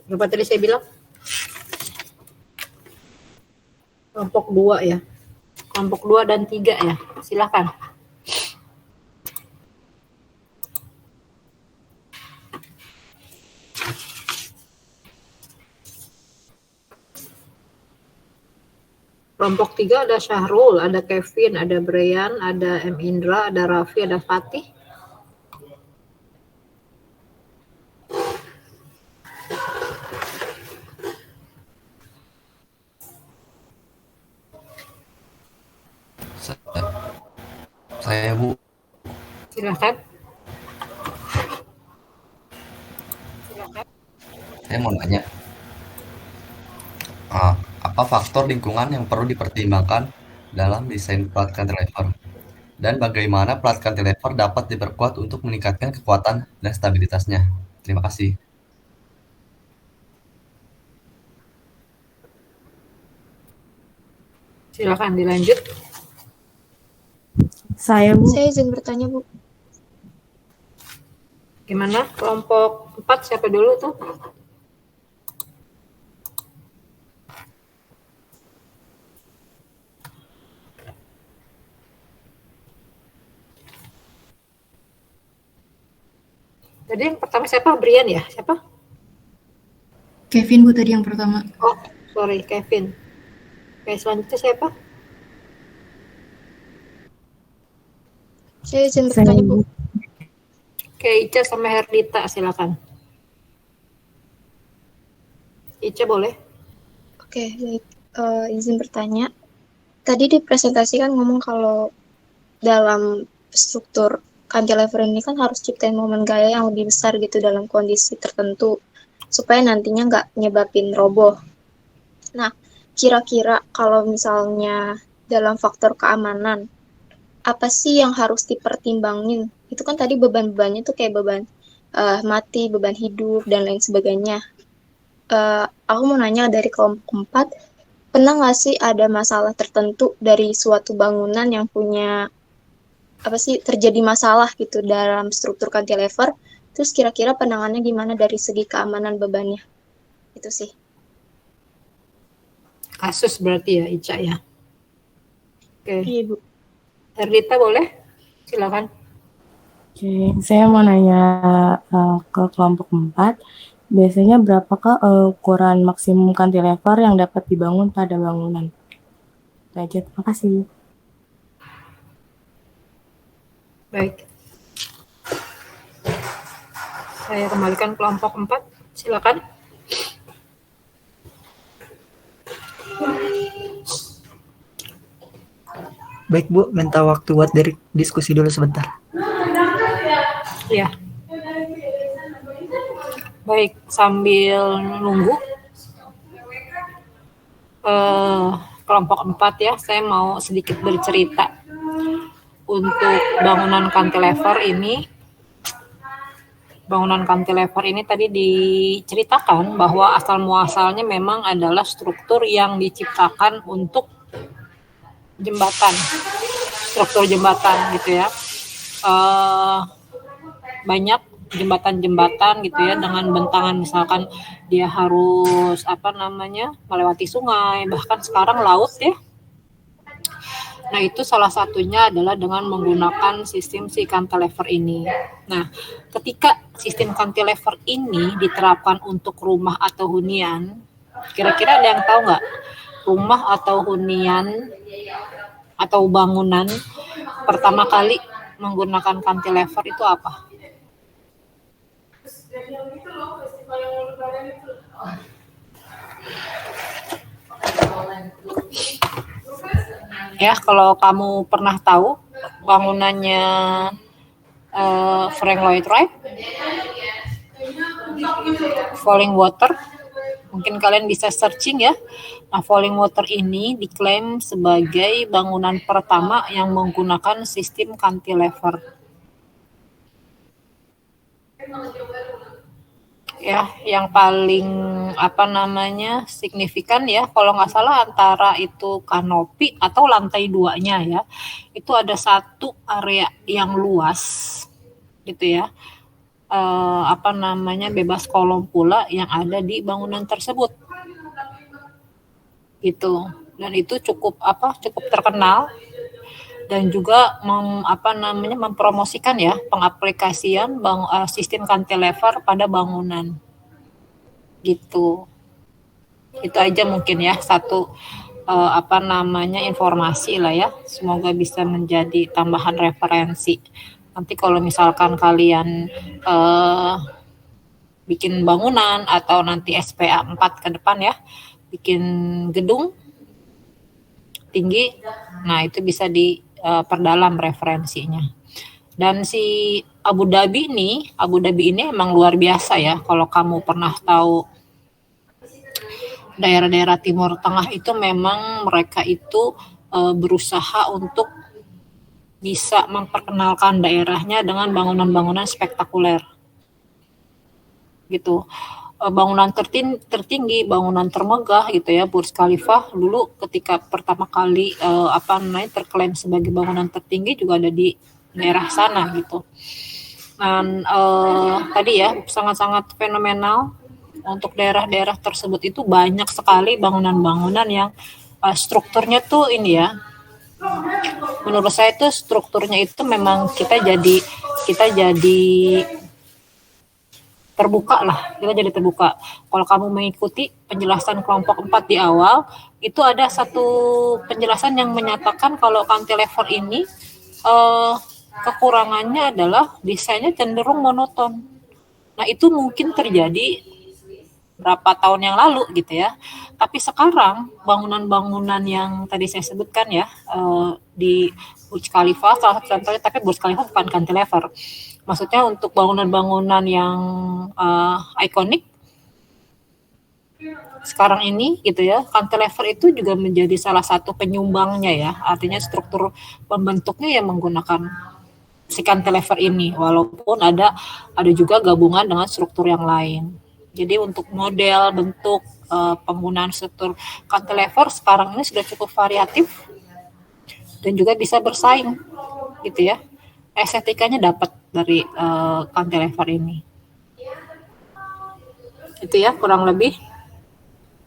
Speaker 1: berapa tadi saya bilang? Kelompok 2 ya. Kelompok 2 dan 3 ya. Silakan. Kelompok 3 ada Syahrul, ada Kevin, ada Brian, ada M. Indra, ada Raffi, ada Fatih.
Speaker 6: Saya, Bu.
Speaker 1: Silakan.
Speaker 6: Saya mau nanya, apa faktor lingkungan yang perlu dipertimbangkan dalam desain plat cantilever? Dan bagaimana plat cantilever dapat diperkuat untuk meningkatkan kekuatan dan stabilitasnya? Terima kasih.
Speaker 1: Silakan dilanjut.
Speaker 7: Saya, Bu.
Speaker 8: Saya izin bertanya, Bu.
Speaker 1: Gimana? Kelompok 4 siapa dulu tuh? Tadi yang pertama siapa? Brian ya? Siapa?
Speaker 4: Kevin, Bu, tadi yang pertama.
Speaker 1: Oh, sorry, Kevin. Oke, selanjutnya siapa?
Speaker 8: Saya izin bertanya, Bu.
Speaker 1: Oke, Ica sama Herdita, silakan. Ica boleh?
Speaker 8: Oke, baik. Izin bertanya. Tadi di presentasi kan ngomong kalau dalam struktur cantilever ini kan harus ciptain momen gaya yang lebih besar gitu dalam kondisi tertentu supaya nantinya nggak nyebabin roboh. Nah, kira-kira kalau misalnya dalam faktor keamanan, apa sih yang harus dipertimbangin? Itu kan tadi beban-bebannya tuh kayak beban mati, beban hidup, dan lain sebagainya. Aku mau nanya dari kelompok 4, pernah nggak sih ada masalah tertentu dari suatu bangunan yang punya terjadi masalah gitu dalam struktur cantilever, terus kira-kira penanganannya gimana dari segi keamanan bebannya? Itu sih.
Speaker 1: Kasus berarti ya, Ica ya. Oke.
Speaker 8: Iya, Bu.
Speaker 1: Herdita boleh? Silakan.
Speaker 7: Oke, saya mau nanya ke kelompok 4, biasanya berapakah ukuran maksimum cantilever yang dapat dibangun pada bangunan? Itu aja, terima kasih.
Speaker 1: Baik. Saya kembalikan kelompok 4. Silakan.
Speaker 3: Baik, Bu, minta waktu buat dari diskusi dulu sebentar.
Speaker 1: Ya, baik, sambil nunggu kelompok 4 ya, saya mau sedikit bercerita untuk bangunan cantilever ini. Bangunan cantilever ini tadi diceritakan bahwa asal muasalnya memang adalah struktur yang diciptakan untuk jembatan, struktur jembatan gitu ya. Banyak jembatan-jembatan gitu ya dengan bentangan, misalkan dia harus melewati sungai, bahkan sekarang laut ya. Nah, itu salah satunya adalah dengan menggunakan sistem si cantilever ini. Nah, ketika sistem cantilever ini diterapkan untuk rumah atau hunian, kira-kira ada yang tahu nggak? Rumah atau hunian atau bangunan pertama kali menggunakan cantilever itu apa? Ya, kalau kamu pernah tahu bangunannya Frank Lloyd Wright, Falling Water, mungkin kalian bisa searching ya. Nah, Falling Water ini diklaim sebagai bangunan pertama yang menggunakan sistem cantilever. Ya, yang paling signifikan ya, kalau nggak salah antara itu kanopi atau lantai 2-nya ya, itu ada satu area yang luas gitu ya, bebas kolom pula yang ada di bangunan tersebut gitu. Dan itu cukup terkenal dan juga mempromosikan ya pengaplikasian sistem cantilever pada bangunan gitu. Itu aja mungkin ya satu informasi lah ya, semoga bisa menjadi tambahan referensi. Nanti kalau misalkan kalian bikin bangunan atau nanti SPA 4 ke depan ya, bikin gedung tinggi, nah itu bisa perdalam referensinya. Dan si Abu Dhabi ini emang luar biasa ya. Kalau kamu pernah tahu daerah-daerah Timur Tengah itu memang mereka itu berusaha untuk bisa memperkenalkan daerahnya dengan bangunan-bangunan spektakuler gitu. Bangunan tertinggi, bangunan termegah gitu ya, Burj Khalifa dulu ketika pertama kali terklaim sebagai bangunan tertinggi juga ada di daerah sana gitu. Dan tadi ya sangat-sangat fenomenal untuk daerah-daerah tersebut, itu banyak sekali bangunan-bangunan yang strukturnya tuh ini ya. Menurut saya tuh strukturnya itu memang kita jadi terbuka lah, kita jadi terbuka. Kalau kamu mengikuti penjelasan kelompok 4 di awal, itu ada satu penjelasan yang menyatakan kalau cantilever ini kekurangannya adalah desainnya cenderung monoton. Nah, itu mungkin terjadi berapa tahun yang lalu gitu ya. Tapi sekarang bangunan-bangunan yang tadi saya sebutkan ya, di Burj Khalifa salah satu contohnya, tapi Burj Khalifa bukan cantilever. Maksudnya untuk bangunan-bangunan yang ikonik sekarang ini gitu ya, cantilever itu juga menjadi salah satu penyumbangnya ya. Artinya struktur pembentuknya yang menggunakan si cantilever ini, walaupun ada juga gabungan dengan struktur yang lain. Jadi untuk model, bentuk, penggunaan struktur cantilever sekarang ini sudah cukup variatif dan juga bisa bersaing gitu ya. Estetikanya dapat dari cantilever ini. Itu ya kurang lebih.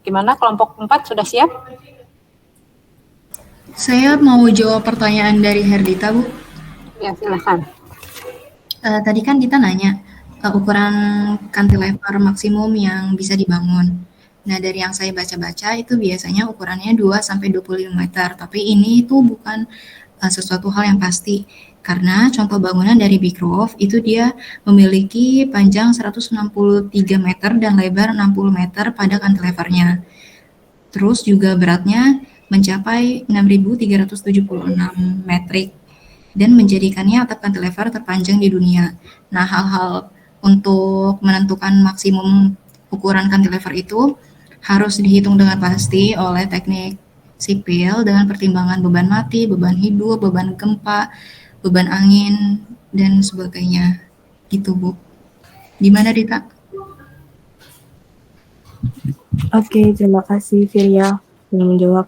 Speaker 1: Gimana kelompok 4 sudah siap?
Speaker 4: Saya mau jawab pertanyaan dari Herdita, Bu.
Speaker 1: Ya, silakan.
Speaker 4: Tadi kan kita nanya ukuran cantilever maksimum yang bisa dibangun. Nah, dari yang saya baca-baca itu biasanya ukurannya 2-25 meter, tapi ini itu bukan sesuatu hal yang pasti. Karena contoh bangunan dari Beecroft itu dia memiliki panjang 163 meter dan lebar 60 meter pada cantilevernya. Terus juga beratnya mencapai 6.376 metrik. dan menjadikannya atap cantilever terpanjang di dunia. Nah, hal-hal untuk menentukan maksimum ukuran cantilever itu harus dihitung dengan pasti oleh teknik sipil dengan pertimbangan beban mati, beban hidup, beban gempa, beban angin, dan sebagainya. Gitu, Bu. Gimana, Dita?
Speaker 7: Oke, terima kasih Firya yang menjawab.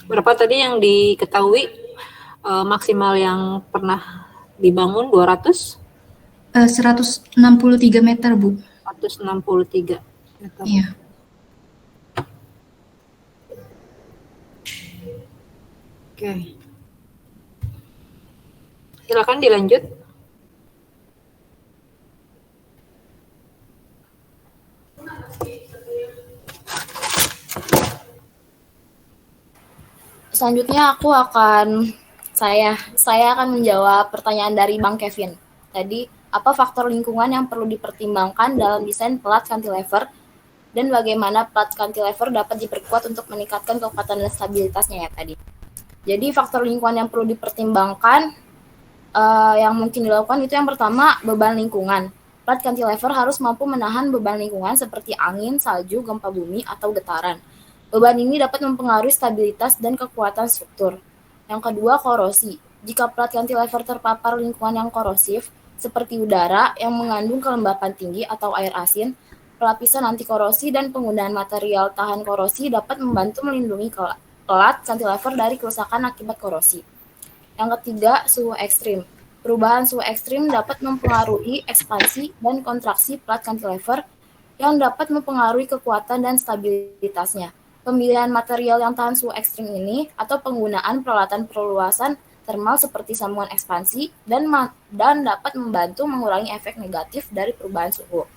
Speaker 1: Berapa tadi yang diketahui maksimal yang pernah dibangun 200?
Speaker 4: 163 meter, Bu.
Speaker 1: 163 meter.
Speaker 4: Iya.
Speaker 1: Oke. Silakan dilanjut.
Speaker 9: Selanjutnya saya akan menjawab pertanyaan dari Bang Kevin. Tadi, apa faktor lingkungan yang perlu dipertimbangkan dalam desain plat cantilever dan bagaimana plat cantilever dapat diperkuat untuk meningkatkan kekuatan dan stabilitasnya ya tadi. Jadi faktor lingkungan yang perlu dipertimbangkan yang mungkin dilakukan itu yang pertama beban lingkungan. Plat cantilever harus mampu menahan beban lingkungan seperti angin, salju, gempa bumi, atau getaran. Beban ini dapat mempengaruhi stabilitas dan kekuatan struktur. Yang kedua, korosi. Jika plat cantilever terpapar lingkungan yang korosif, seperti udara yang mengandung kelembapan tinggi atau air asin, pelapisan anti korosi dan penggunaan material tahan korosi dapat membantu melindungi plat cantilever dari kerusakan akibat korosi. Yang ketiga, suhu ekstrim. Perubahan suhu ekstrim dapat mempengaruhi ekspansi dan kontraksi plat cantilever yang dapat mempengaruhi kekuatan dan stabilitasnya. Pemilihan material yang tahan suhu ekstrim ini atau penggunaan peralatan perluasan termal seperti sambungan ekspansi dan dapat membantu mengurangi efek negatif dari perubahan suhu.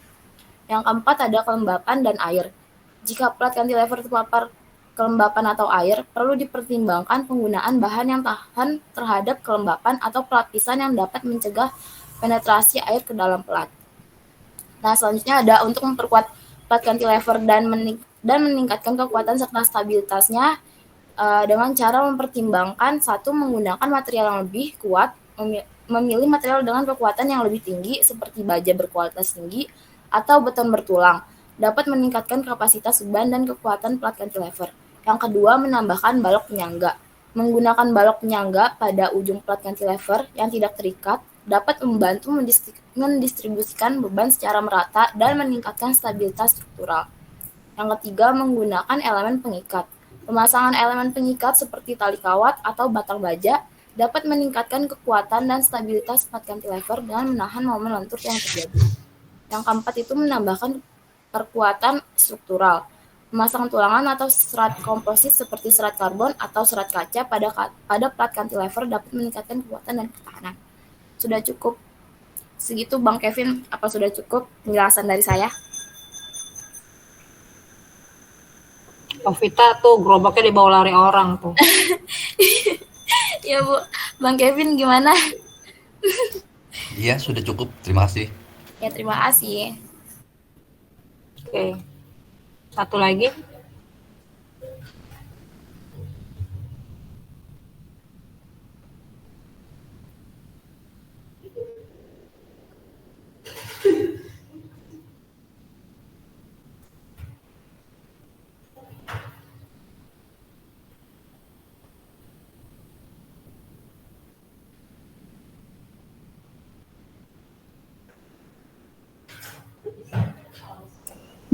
Speaker 9: Yang keempat ada kelembapan dan air. Jika plat cantilever terpapar kelembapan atau air, perlu dipertimbangkan penggunaan bahan yang tahan terhadap kelembapan atau pelapisan yang dapat mencegah penetrasi air ke dalam plat. Nah, selanjutnya ada untuk memperkuat plat cantilever dan meningkatkan kekuatan serta stabilitasnya dengan cara mempertimbangkan satu menggunakan material yang lebih kuat, memilih material dengan kekuatan yang lebih tinggi seperti baja berkualitas tinggi atau beton bertulang dapat meningkatkan kapasitas beban dan kekuatan plat cantilever. Yang kedua, menambahkan balok penyangga. Menggunakan balok penyangga pada ujung plat cantilever yang tidak terikat dapat membantu mendistribusikan beban secara merata dan meningkatkan stabilitas struktural. Yang ketiga, menggunakan elemen pengikat. Pemasangan elemen pengikat seperti tali kawat atau batang baja dapat meningkatkan kekuatan dan stabilitas plat cantilever dengan menahan momen lentur yang terjadi. Yang keempat itu menambahkan perkuatan struktural. Memasang tulangan atau serat komposit seperti serat karbon atau serat kaca pada plat cantilever dapat meningkatkan kekuatan dan ketahanan. Sudah cukup segitu Bang Kevin, apa sudah cukup penjelasan dari saya?
Speaker 1: Vita tuh gerobaknya dibawa lari orang tuh.
Speaker 9: Ya Bu, Bang Kevin gimana?
Speaker 6: Iya, sudah cukup. Terima kasih.
Speaker 9: Ya terima kasih.
Speaker 1: Oke. Satu lagi.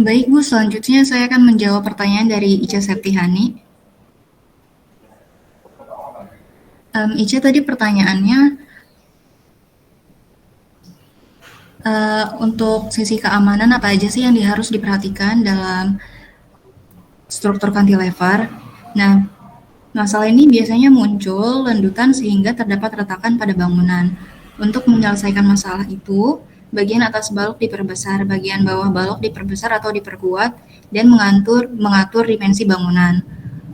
Speaker 4: Baik, Bu. Selanjutnya saya akan menjawab pertanyaan dari Ica Septihani. Ica tadi pertanyaannya untuk sisi keamanan apa aja sih yang harus diperhatikan dalam struktur cantilever. Nah, masalah ini biasanya muncul lendutan sehingga terdapat retakan pada bangunan. Untuk menyelesaikan masalah itu, bagian atas balok diperbesar, bagian bawah balok diperbesar atau diperkuat, dan mengatur dimensi bangunan.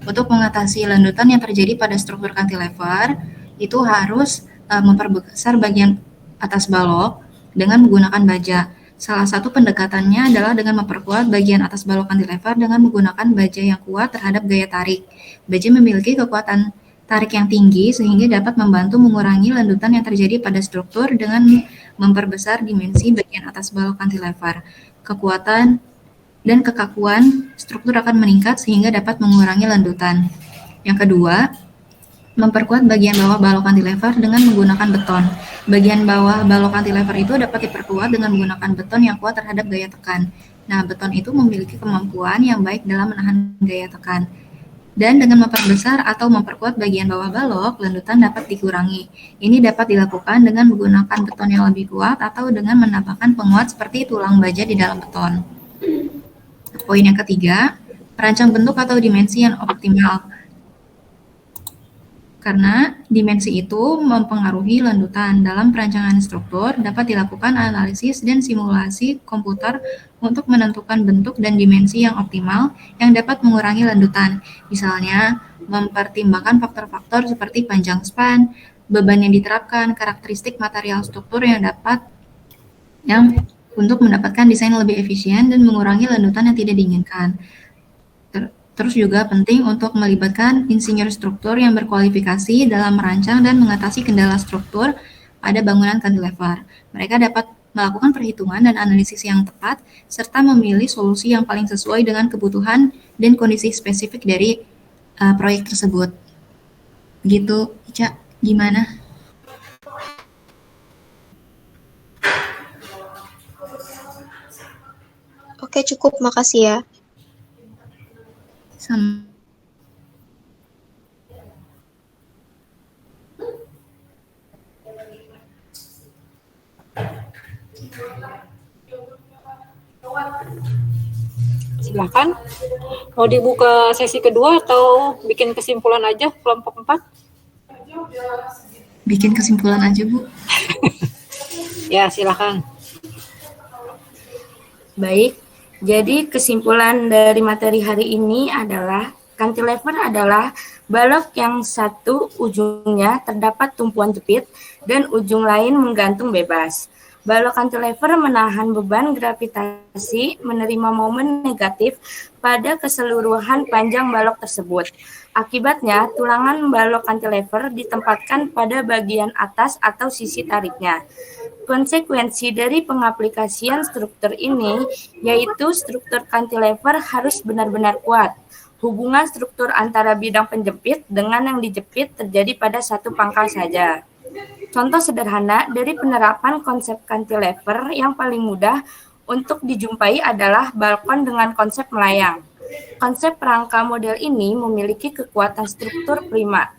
Speaker 4: Untuk mengatasi lendutan yang terjadi pada struktur cantilever, itu harus memperbesar bagian atas balok dengan menggunakan baja. Salah satu pendekatannya adalah dengan memperkuat bagian atas balok cantilever dengan menggunakan baja yang kuat terhadap gaya tarik. Baja memiliki kekuatan tarik yang tinggi sehingga dapat membantu mengurangi lendutan yang terjadi pada struktur dengan memperbesar dimensi bagian atas balok cantilever. Kekuatan dan kekakuan struktur akan meningkat sehingga dapat mengurangi lendutan. Yang kedua, memperkuat bagian bawah balok cantilever dengan menggunakan beton. Bagian bawah balok cantilever itu dapat diperkuat dengan menggunakan beton yang kuat terhadap gaya tekan. Nah, beton itu memiliki kemampuan yang baik dalam menahan gaya tekan. Dan dengan memperbesar atau memperkuat bagian bawah balok, lendutan dapat dikurangi. Ini dapat dilakukan dengan menggunakan beton yang lebih kuat atau dengan menambahkan penguat seperti tulang baja di dalam beton. Poin yang ketiga, perancang bentuk atau dimensi yang optimal. Karena dimensi itu mempengaruhi lendutan. Dalam perancangan struktur, dapat dilakukan analisis dan simulasi komputer untuk menentukan bentuk dan dimensi yang optimal yang dapat mengurangi lendutan. Misalnya, mempertimbangkan faktor-faktor seperti panjang span, beban yang diterapkan, karakteristik material struktur yang untuk mendapatkan desain lebih efisien dan mengurangi lendutan yang tidak diinginkan. Terus juga penting untuk melibatkan insinyur struktur yang berkualifikasi dalam merancang dan mengatasi kendala struktur pada bangunan cantilever. Mereka dapat melakukan perhitungan dan analisis yang tepat, serta memilih solusi yang paling sesuai dengan kebutuhan dan kondisi spesifik dari proyek tersebut. Begitu, Ica, gimana?
Speaker 8: Oke, cukup. Makasih ya.
Speaker 1: Silakan. Mau dibuka sesi kedua atau bikin kesimpulan aja kelompok 4?
Speaker 4: Bikin kesimpulan aja, Bu.
Speaker 1: Ya, silakan.
Speaker 2: Baik, jadi kesimpulan dari materi hari ini adalah cantilever adalah balok yang satu ujungnya terdapat tumpuan jepit dan ujung lain menggantung bebas. Balok cantilever menahan beban gravitasi, menerima momen negatif pada keseluruhan panjang balok tersebut. Akibatnya, tulangan balok cantilever ditempatkan pada bagian atas atau sisi tariknya. Konsekuensi dari pengaplikasian struktur ini yaitu struktur cantilever harus benar-benar kuat. Hubungan struktur antara bidang penjepit dengan yang dijepit terjadi pada satu pangkal saja. Contoh sederhana dari penerapan konsep cantilever yang paling mudah untuk dijumpai adalah balkon dengan konsep melayang. Konsep rangka model ini memiliki kekuatan struktur prima.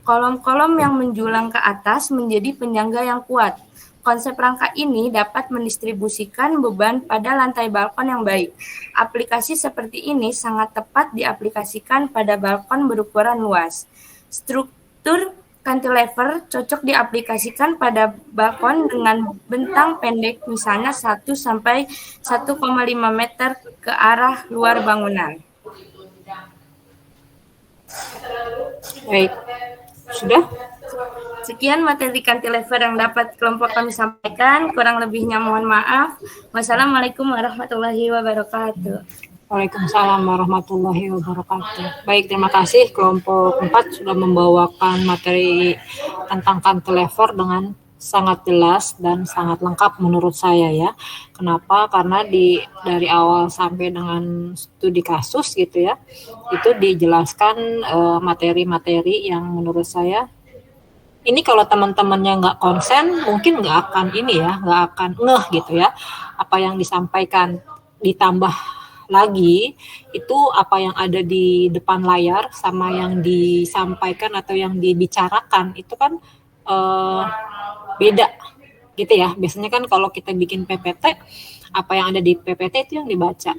Speaker 2: Kolom-kolom yang menjulang ke atas menjadi penyangga yang kuat. Konsep rangka ini dapat mendistribusikan beban pada lantai balkon yang baik. Aplikasi seperti ini sangat tepat diaplikasikan pada balkon berukuran luas. Struktur cantilever cocok diaplikasikan pada balkon dengan bentang pendek, misalnya 1 sampai 1,5 meter ke arah luar bangunan.
Speaker 1: Baik, sudah?
Speaker 2: Sekian materi cantilever yang dapat kelompok kami sampaikan. Kurang lebihnya mohon maaf. Wassalamualaikum warahmatullahi wabarakatuh.
Speaker 1: Waalaikumsalam warahmatullahi wabarakatuh. Baik, terima kasih kelompok 4 sudah membawakan materi tentang cantilever dengan sangat jelas dan sangat lengkap menurut saya ya. Kenapa? Karena dari awal sampai dengan studi kasus gitu ya, itu dijelaskan materi-materi yang menurut saya ini kalau teman-temannya nggak konsen mungkin nggak akan nggak akan ngeh gitu ya apa yang disampaikan. Ditambah lagi itu apa yang ada di depan layar sama yang disampaikan atau yang dibicarakan itu kan beda gitu ya. Biasanya kan kalau kita bikin PPT apa yang ada di PPT itu yang dibaca.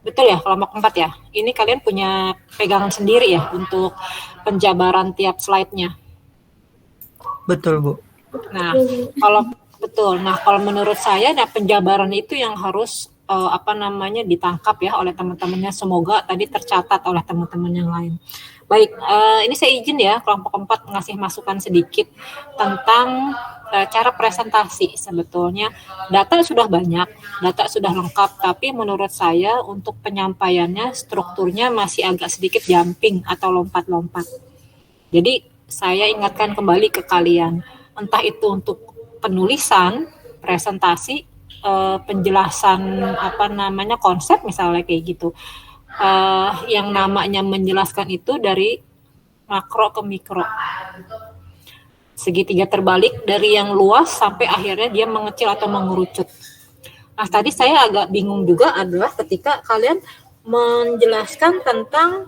Speaker 1: Betul ya kelompok 4 ya. Ini kalian punya pegangan sendiri ya untuk penjabaran tiap slide-nya.
Speaker 3: Betul, Bu.
Speaker 1: Nah, kalau menurut saya penjabaran itu yang harus ditangkap ya oleh teman-temannya. Semoga tadi tercatat oleh teman-teman yang lain. Baik, ini saya izin ya kelompok 4 ngasih masukan sedikit tentang cara presentasi. Sebetulnya data sudah banyak, data sudah lengkap, tapi menurut saya untuk penyampaiannya strukturnya masih agak sedikit jumping atau lompat-lompat. Jadi saya ingatkan kembali ke kalian, entah itu untuk penulisan, presentasi, penjelasan konsep misalnya kayak gitu. Yang namanya menjelaskan itu dari makro ke mikro. Segitiga terbalik dari yang luas sampai akhirnya dia mengecil atau mengerucut. Nah, tadi saya agak bingung juga adalah ketika kalian menjelaskan tentang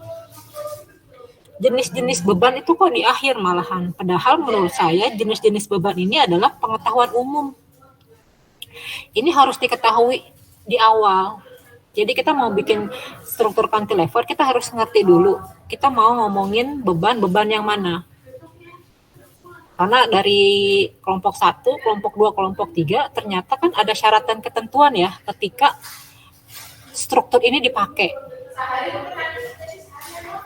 Speaker 1: jenis-jenis beban itu kok di akhir malahan. Padahal menurut saya jenis-jenis beban ini adalah pengetahuan umum. Ini harus diketahui di awal. Jadi kita mau bikin struktur cantilever, kita harus ngerti dulu. Kita mau ngomongin beban-beban yang mana. Karena dari kelompok 1, kelompok 2, kelompok 3, ternyata kan ada syarat dan ketentuan ya ketika struktur ini dipakai.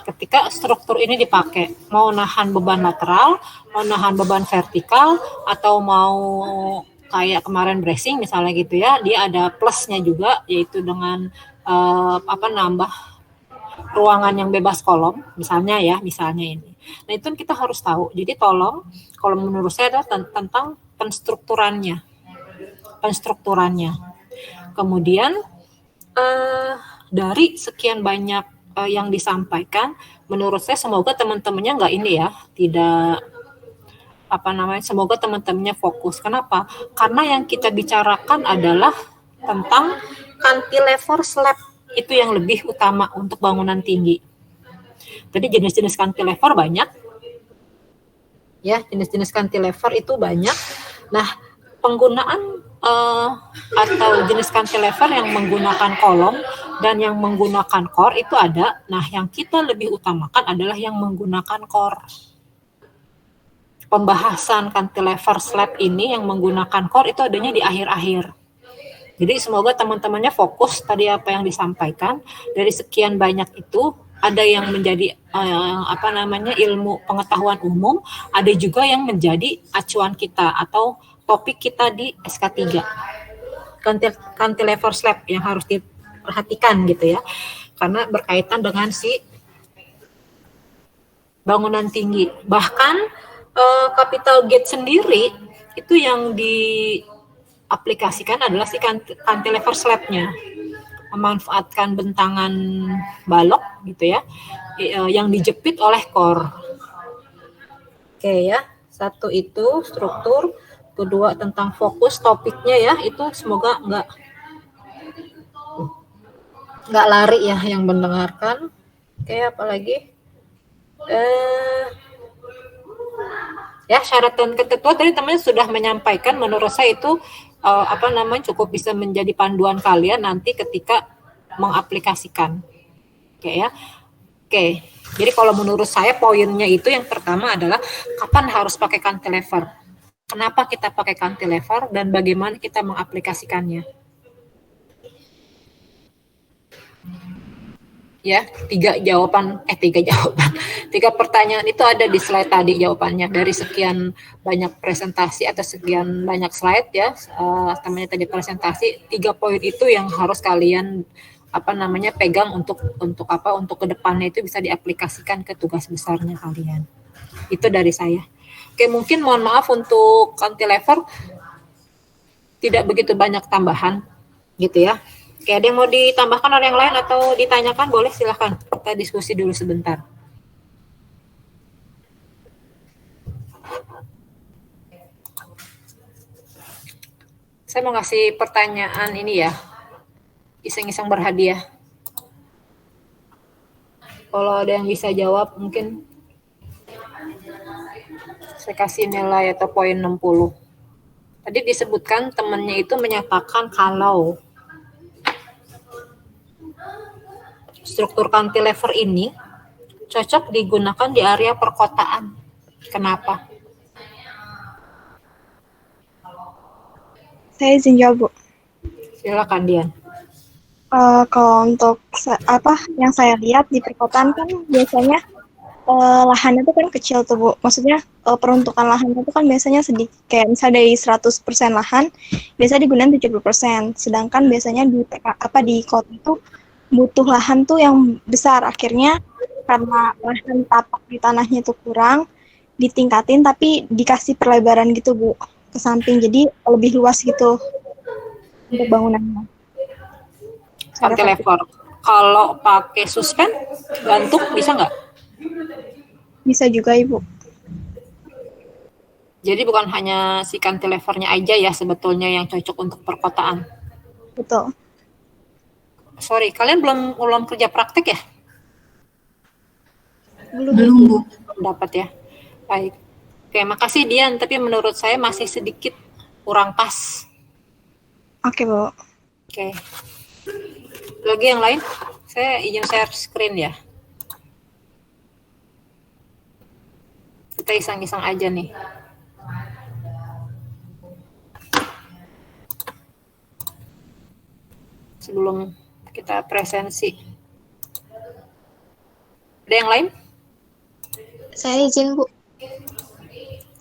Speaker 1: Ketika struktur ini dipakai, mau nahan beban lateral, mau nahan beban vertikal, atau mau kayak kemarin bracing misalnya gitu ya, dia ada plusnya juga, yaitu dengan nambah ruangan yang bebas kolom, misalnya ini. Nah itu kita harus tahu. Jadi tolong, kalau menurut saya adalah tentang penstrukturannya. Kemudian dari sekian banyak yang disampaikan, menurut saya semoga teman-temannya nggak ini ya, tidak semoga teman-temannya fokus. Kenapa? Karena yang kita bicarakan adalah tentang cantilever slab, itu yang lebih utama untuk bangunan tinggi. Jadi jenis-jenis cantilever banyak. Ya, jenis-jenis cantilever itu banyak. Nah, penggunaan atau jenis cantilever yang menggunakan kolom dan yang menggunakan core itu ada. Nah, yang kita lebih utamakan adalah yang menggunakan core. Pembahasan cantilever slab ini yang menggunakan core itu adanya di akhir-akhir. Jadi semoga teman-temannya fokus tadi apa yang disampaikan. Dari sekian banyak itu ada yang menjadi ilmu pengetahuan umum, ada juga yang menjadi acuan kita atau topik kita di SK3. Cantilever slab yang harus diperhatikan gitu ya. Karena berkaitan dengan si bangunan tinggi. Bahkan capital gate sendiri itu yang diaplikasikan adalah si cantilever slab-nya, memanfaatkan bentangan balok gitu ya, yang dijepit oleh core. Oke ya, satu itu struktur, kedua tentang fokus topiknya ya, itu semoga nggak lari ya yang mendengarkan. Oke, apalagi ya, syarat dan ketentuan tadi teman-teman sudah menyampaikan, menurut saya itu cukup bisa menjadi panduan kalian nanti ketika mengaplikasikan. Oke ya. Oke. Jadi kalau menurut saya poinnya itu yang pertama adalah kapan harus pakai cantilever. Kenapa kita pakai cantilever dan bagaimana kita mengaplikasikannya. Ya, tiga pertanyaan itu ada di slide tadi jawabannya. Dari sekian banyak presentasi atau sekian banyak slide ya, temannya tadi presentasi, 3 poin itu yang harus kalian pegang untuk kedepannya itu bisa diaplikasikan ke tugas besarnya kalian. Itu dari saya. Oke, mungkin mohon maaf untuk cantilever tidak begitu banyak tambahan gitu ya. Oke, ada yang mau ditambahkan oleh yang lain atau ditanyakan, boleh silahkan. Kita diskusi dulu sebentar. Saya mau ngasih pertanyaan ini ya, iseng-iseng berhadiah. Kalau ada yang bisa jawab, mungkin saya kasih nilai atau poin 60. Tadi disebutkan temannya itu menyatakan kalau struktur cantilever ini cocok digunakan di area perkotaan. Kenapa?
Speaker 10: Saya izin jawab, Bu.
Speaker 1: Silakan, Dian.
Speaker 10: Kalau untuk yang saya lihat di perkotaan kan biasanya
Speaker 8: lahannya tuh kan kecil tuh Bu. Maksudnya peruntukan lahannya tuh kan biasanya sedikit. Kayak misalnya dari 100% lahan, biasa digunakan 70%. Sedangkan biasanya di kota itu butuh lahan tuh yang besar. Akhirnya karena lahan tapak di tanahnya tuh kurang, ditingkatin tapi dikasih perlebaran gitu Bu ke samping. Jadi lebih luas gitu untuk bangunannya.
Speaker 1: Cantilever. Kalau pakai suspen, gantung bisa nggak?
Speaker 8: Bisa juga Ibu.
Speaker 1: Jadi bukan hanya si cantilevernya aja ya sebetulnya yang cocok untuk perkotaan.
Speaker 8: Betul.
Speaker 1: Sorry, kalian belum kerja praktek ya?
Speaker 4: Belum, Bu.
Speaker 1: Belum dapat ya. Baik. Oke, makasih Dian, tapi menurut saya masih sedikit kurang pas.
Speaker 8: Oke, Bu.
Speaker 1: Oke. Lagi yang lain? Saya izin share screen ya. Kita iseng-iseng aja nih. Sebelum kita presensi. Ada yang lain?
Speaker 8: Saya izin Bu.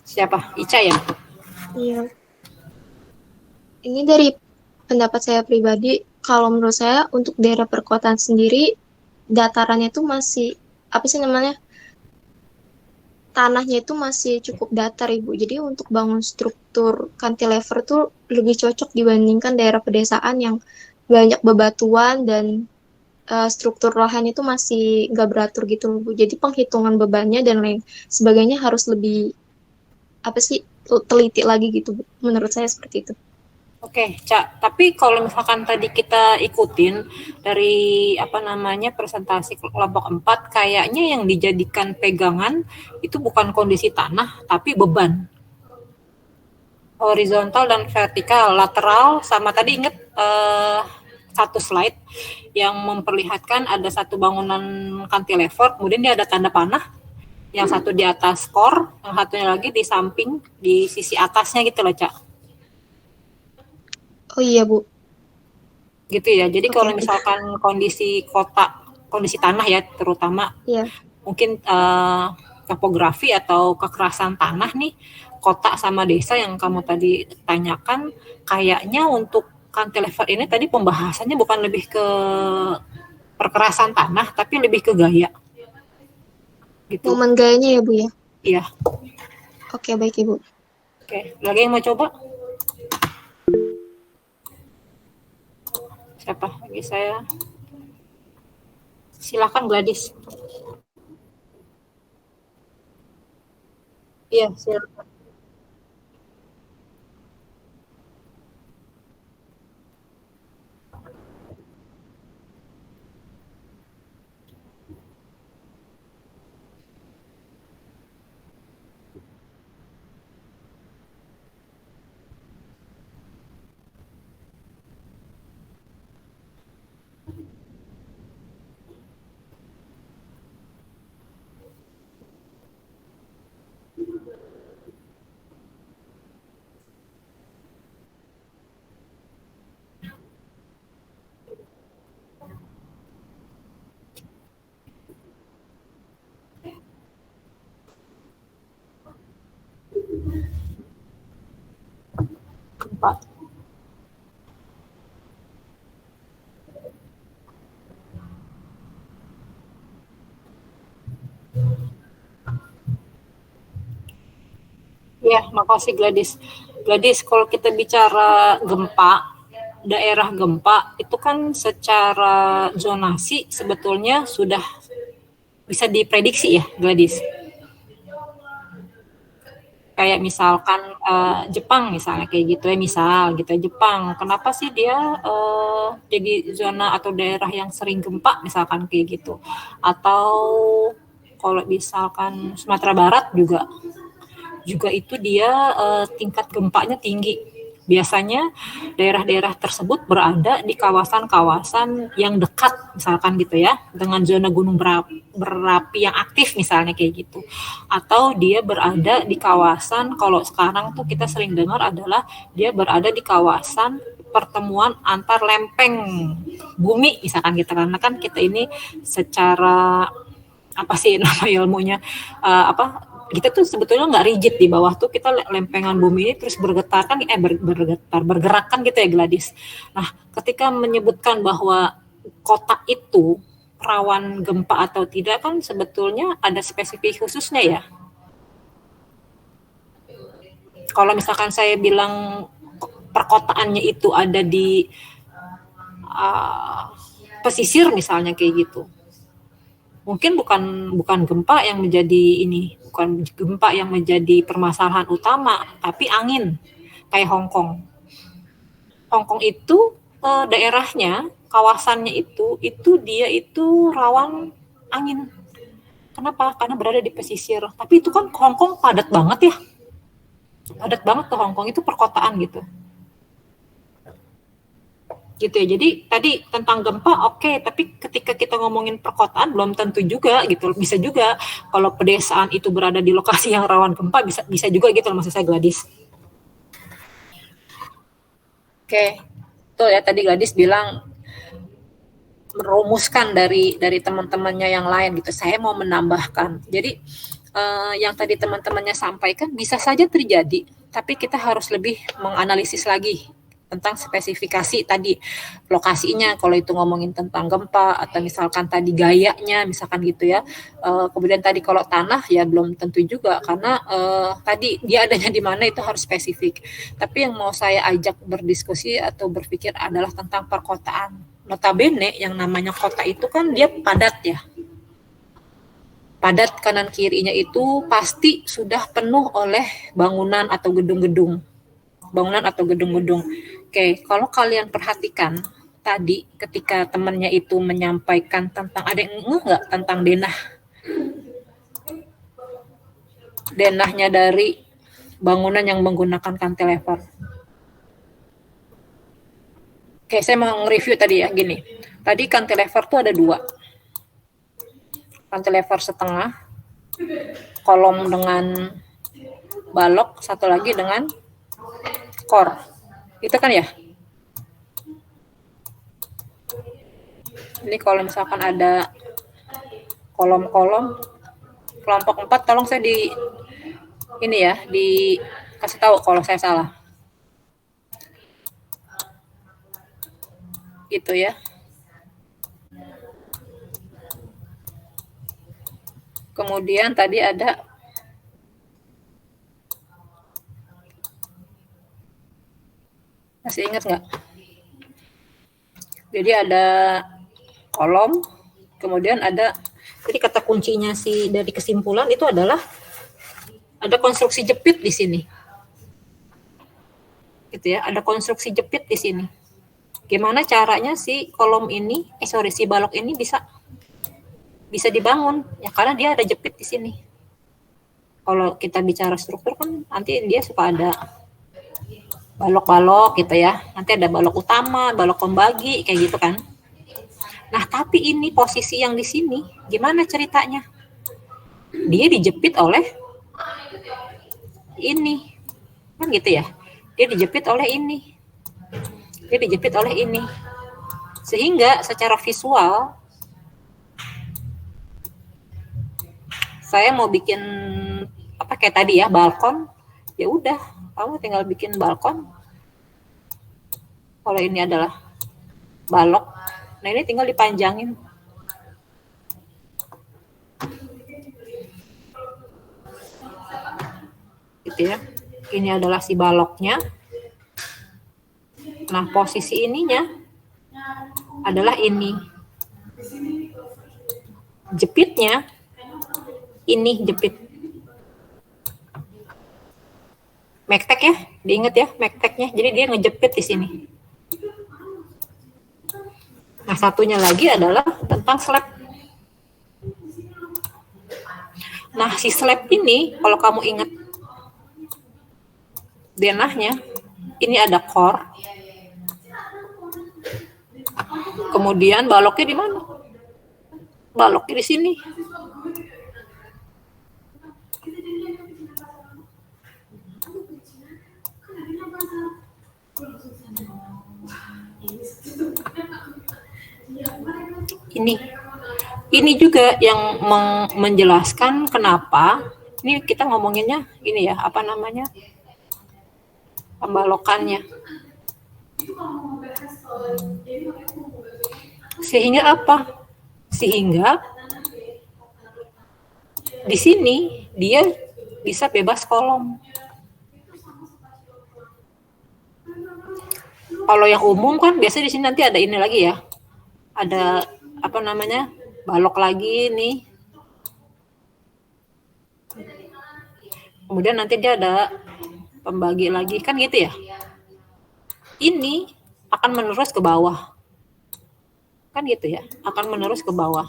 Speaker 1: Siapa? Ica ya?
Speaker 8: Iya. Ini dari pendapat saya pribadi, kalau menurut saya untuk daerah perkotaan sendiri, datarannya itu masih, apa sih namanya, tanahnya itu masih cukup datar Ibu. Jadi untuk bangun struktur cantilever tuh lebih cocok dibandingkan daerah pedesaan yang banyak bebatuan dan struktur lahan itu masih nggak beratur gitu loh, Bu. Jadi penghitungan bebannya dan lain sebagainya harus lebih, apa sih, teliti lagi gitu, Bu. Menurut saya seperti itu.
Speaker 1: Oke, Cak. Tapi kalau misalkan tadi kita ikutin dari presentasi kelompok 4, kayaknya yang dijadikan pegangan itu bukan kondisi tanah, tapi beban. Horizontal dan vertikal, lateral, sama tadi ingat satu slide yang memperlihatkan ada satu bangunan cantilever, kemudian dia ada tanda panah, yang satu di atas core, yang satunya lagi di samping, di sisi atasnya gitu loh, Cak.
Speaker 8: Oh iya, Bu.
Speaker 1: Gitu ya. Jadi kalau misalkan kondisi tanah ya terutama, mungkin topografi atau kekerasan tanah nih, kota sama desa yang kamu tadi tanyakan, kayaknya untuk cantilever ini tadi pembahasannya bukan lebih ke perkerasan tanah, tapi lebih ke gaya. Gitu.
Speaker 8: Momen gayanya ya, Bu ya?
Speaker 1: Iya.
Speaker 8: Oke, baik Ibu.
Speaker 1: Oke, lagi yang mau coba? Siapa lagi saya? Silakan Gladys. Iya, silakan. Empat. Ya, makasih Gladys. Gladys, kalau kita bicara gempa, daerah gempa itu kan secara zonasi sebetulnya sudah bisa diprediksi ya, Gladys. Kayak misalkan Jepang misalnya kayak gitu ya, misal gitu ya, Jepang. Kenapa sih dia jadi zona atau daerah yang sering gempa misalkan kayak gitu. Atau kalau misalkan Sumatera Barat juga itu dia tingkat gempanya tinggi. Biasanya daerah-daerah tersebut berada di kawasan-kawasan yang dekat misalkan gitu ya dengan zona gunung berapi yang aktif misalnya kayak gitu. Atau dia berada di kawasan, kalau sekarang tuh kita sering dengar adalah dia berada di kawasan pertemuan antar lempeng bumi misalkan gitu, karena kan kita ini secara apa sih nama ilmunya, apa, kita tuh sebetulnya nggak rigid di bawah tuh, kita lempengan bumi ini terus bergetar kan, bergerak kan gitu ya Gladys. Nah, ketika menyebutkan bahwa kota itu rawan gempa atau tidak kan sebetulnya ada spesifik khususnya ya. Kalau misalkan saya bilang perkotaannya itu ada di pesisir misalnya kayak gitu, mungkin bukan gempa yang menjadi ini, bukan gempa yang menjadi permasalahan utama, tapi angin kayak Hong Kong. Hong Kong itu daerahnya, kawasannya itu dia itu rawan angin. Kenapa? Karena berada di pesisir. Tapi itu kan Hong Kong padat banget ya. Padat banget tuh Hong Kong, itu perkotaan gitu. Gitu ya. Jadi tadi tentang gempa oke, tapi ketika kita ngomongin perkotaan belum tentu juga gitu. Bisa juga kalau pedesaan itu berada di lokasi yang rawan gempa, bisa juga gitu maksud saya Gladys. Oke. Tuh ya tadi Gladys bilang merumuskan dari teman-temannya yang lain gitu. Saya mau menambahkan. Jadi yang tadi teman-temannya sampaikan bisa saja terjadi, tapi kita harus lebih menganalisis lagi tentang spesifikasi tadi lokasinya, kalau itu ngomongin tentang gempa atau misalkan tadi gayanya misalkan gitu ya. Kemudian tadi kalau tanah ya belum tentu juga karena tadi dia adanya di mana itu harus spesifik. Tapi yang mau saya ajak berdiskusi atau berpikir adalah tentang perkotaan. Notabene yang namanya kota itu kan dia padat ya. Padat kanan kirinya itu pasti sudah penuh oleh bangunan atau gedung-gedung. Oke, kalau kalian perhatikan tadi ketika temannya itu menyampaikan tentang, ada yang nggak tentang denahnya dari bangunan yang menggunakan cantilever. Oke, saya mau nge-review tadi ya, gini. Tadi cantilever tuh ada 2. Cantilever setengah, kolom dengan balok, satu lagi dengan core. Itu kan ya? Ini kalau misalkan ada kolom-kolom, kelompok 4, tolong saya dikasih tahu kalau saya salah. Gitu ya. Kemudian tadi ada masih ingat nggak? Jadi ada kolom, kemudian ada, jadi kata kuncinya dari kesimpulan itu adalah ada konstruksi jepit di sini. Gitu ya, ada konstruksi jepit di sini. Gimana caranya si balok ini bisa dibangun? Ya karena dia ada jepit di sini. Kalau kita bicara struktur kan nanti dia suka ada balok-balok gitu ya. Nanti ada balok utama, balok pembagi, kayak gitu kan. Nah, tapi ini posisi yang di sini, gimana ceritanya? Dia dijepit oleh ini. Kan gitu ya. Dia dijepit oleh ini. Sehingga secara visual, saya mau bikin apa kayak tadi ya, balkon. Ya udah, kamu tinggal bikin balkon. Kalau ini adalah balok, nah ini tinggal dipanjangin. Gitu ya. Ini adalah si baloknya. Nah, posisi ininya adalah ini. Jepitnya, ini jepit. Mektek ya, diingat ya mekteknya. Jadi dia ngejepit di sini. Nah, satunya lagi adalah tentang slab. Nah, si slab ini, kalau kamu ingat denahnya, ini ada core. Kemudian baloknya di mana? Baloknya di sini. Ini Ini juga yang menjelaskan kenapa ini kita ngomonginnya ini ya, apa namanya, pembalokannya. Sehingga apa? Sehingga di sini dia bisa bebas kolom. Kalau yang umum kan biasanya di sini nanti ada ini lagi ya. Ada apa namanya? Balok lagi nih. Kemudian nanti dia ada pembagi lagi kan gitu ya. Ini akan menerus ke bawah. Kan gitu ya, akan menerus ke bawah.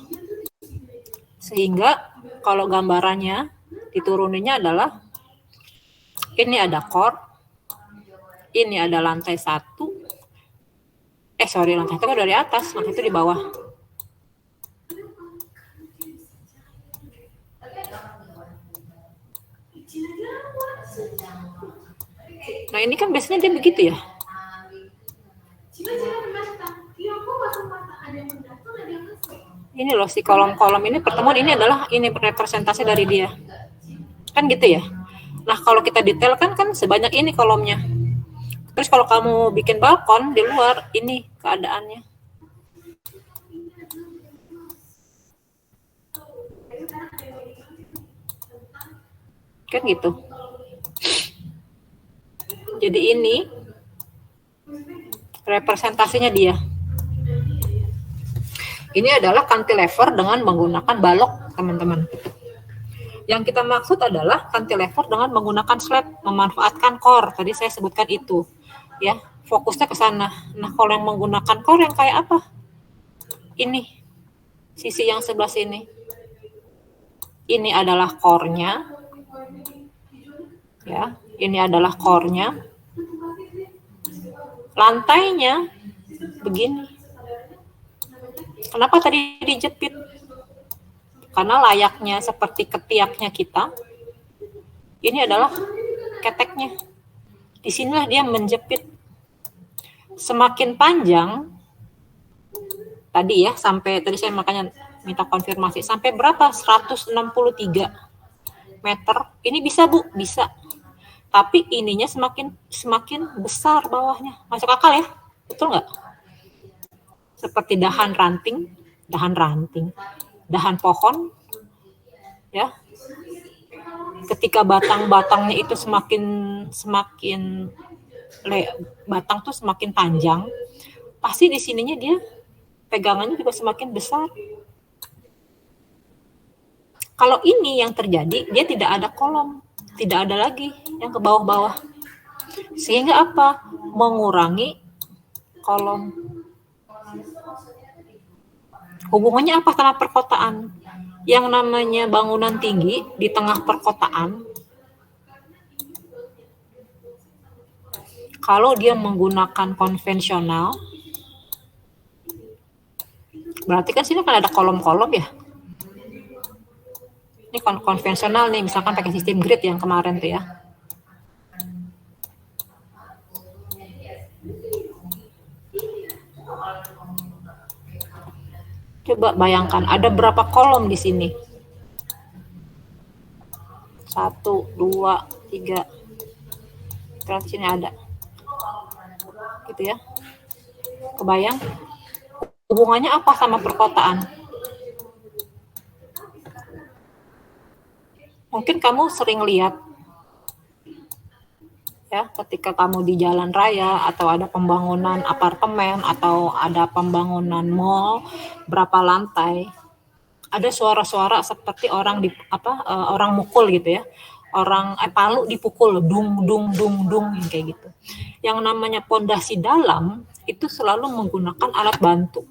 Speaker 1: Sehingga kalau gambarannya dituruninnya adalah ini ada core, ini ada lantai 1. Lantai 1 kan dari atas, lantai itu di bawah. Nah ini kan biasanya dia begitu ya. Ini loh si kolom-kolom ini pertemuan ini adalah ini representasi dari dia. Kan gitu ya. Nah kalau kita detail kan sebanyak ini kolomnya. Terus kalau kamu bikin balkon di luar, ini keadaannya. Kan gitu. Jadi ini representasinya dia. Ini adalah cantilever dengan menggunakan balok, teman-teman. Yang kita maksud adalah cantilever dengan menggunakan slab, memanfaatkan core. Tadi saya sebutkan itu. Ya, fokusnya ke sana. Nah, kalau yang menggunakan core yang kayak apa? Ini. Sisi yang sebelah sini. Ini adalah core-nya. Ya, ini adalah core-nya. Lantainya begini. Kenapa tadi dijepit? Karena layaknya seperti ketiaknya kita. Ini adalah keteknya. Disinilah dia menjepit. Semakin panjang, tadi ya, sampai tadi saya makanya minta konfirmasi, sampai berapa? 163 meter. Ini bisa Bu, bisa. Tapi ininya semakin besar bawahnya. Masuk akal ya? Betul nggak? Seperti dahan pohon, ya. Ketika batang-batangnya itu batang tuh semakin panjang, pasti di sininya dia pegangannya juga semakin besar. Kalau ini yang terjadi, dia tidak ada kolom, tidak ada lagi yang ke bawah-bawah. Sehingga apa? Mengurangi kolom. Hubungannya apa sama perkotaan? Yang namanya bangunan tinggi di tengah perkotaan, kalau dia menggunakan konvensional, berarti kan sini kan ada kolom-kolom ya. Ini konvensional nih, misalkan pakai sistem grid yang kemarin tuh ya. Coba bayangkan, ada berapa kolom di sini? 1, 2, 3. Terus sini ada. Gitu ya. Kebayang? Hubungannya apa sama perkotaan? Mungkin kamu sering lihat ya, ketika kamu di jalan raya atau ada pembangunan apartemen atau ada pembangunan mall berapa lantai, ada suara-suara seperti orang orang mukul gitu ya, orang palu dipukul dung dung dung dung kayak gitu. Yang namanya pondasi dalam itu selalu menggunakan alat bantu.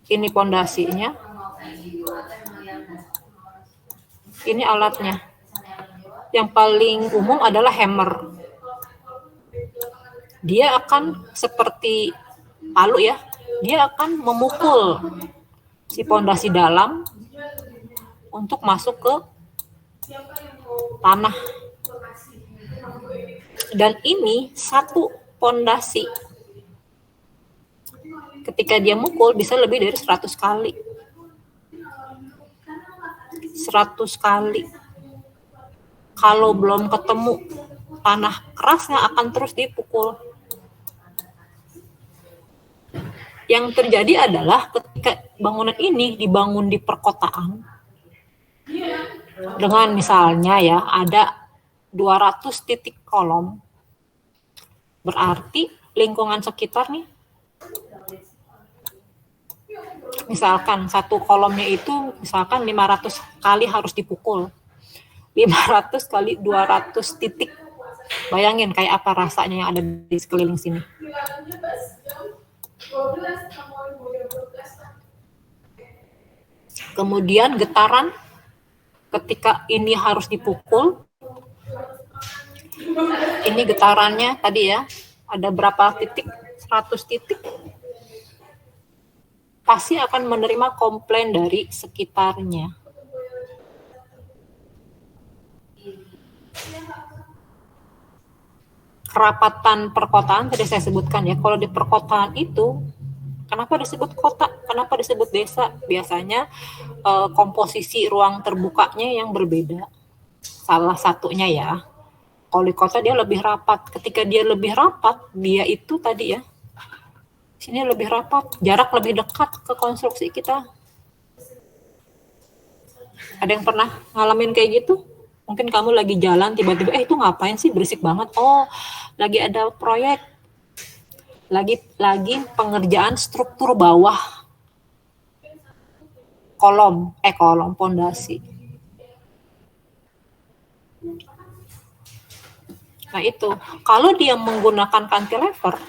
Speaker 1: Ini pondasinya. Ini alatnya. Yang paling umum adalah hammer. Dia akan seperti palu ya. Dia akan memukul si pondasi dalam untuk masuk ke tanah. Dan ini satu pondasi. Ketika dia mukul bisa lebih dari 100 kali. 100 kali. Kalau belum ketemu tanah kerasnya akan terus dipukul. Yang terjadi adalah ketika bangunan ini dibangun di perkotaan, dengan misalnya ya ada 200 titik kolom, berarti lingkungan sekitar nih, misalkan satu kolomnya itu misalkan 500 kali harus dipukul. 500 kali 200 titik. Bayangin kayak apa rasanya yang ada di sekeliling sini. Kemudian getaran ketika ini harus dipukul. Ini getarannya tadi ya, ada berapa titik? 100 titik. Pasti akan menerima komplain dari sekitarnya. Kerapatan perkotaan tadi saya sebutkan ya, kalau di perkotaan itu, kenapa disebut kota, kenapa disebut desa? Biasanya komposisi ruang terbukanya yang berbeda. Salah satunya ya, kalau di kota dia lebih rapat. Ketika dia lebih rapat, dia itu tadi ya, sini lebih rapat, jarak lebih dekat ke konstruksi kita. Ada yang pernah ngalamin kayak gitu? Mungkin kamu lagi jalan, tiba-tiba, itu ngapain sih berisik banget? Oh, lagi ada proyek. Lagi pengerjaan struktur bawah. Kolom pondasi. Nah itu, kalau dia menggunakan cantilever,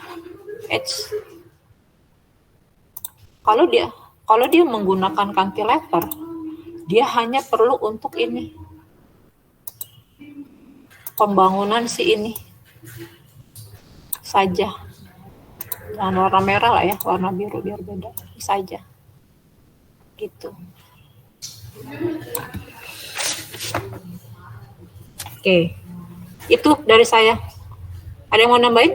Speaker 1: kalau dia menggunakan cantilever, dia hanya perlu untuk ini. Pembangunan si ini saja. Jangan warna merah lah ya, warna biru biar beda saja. Gitu. Oke. Itu dari saya. Ada yang mau nambahin?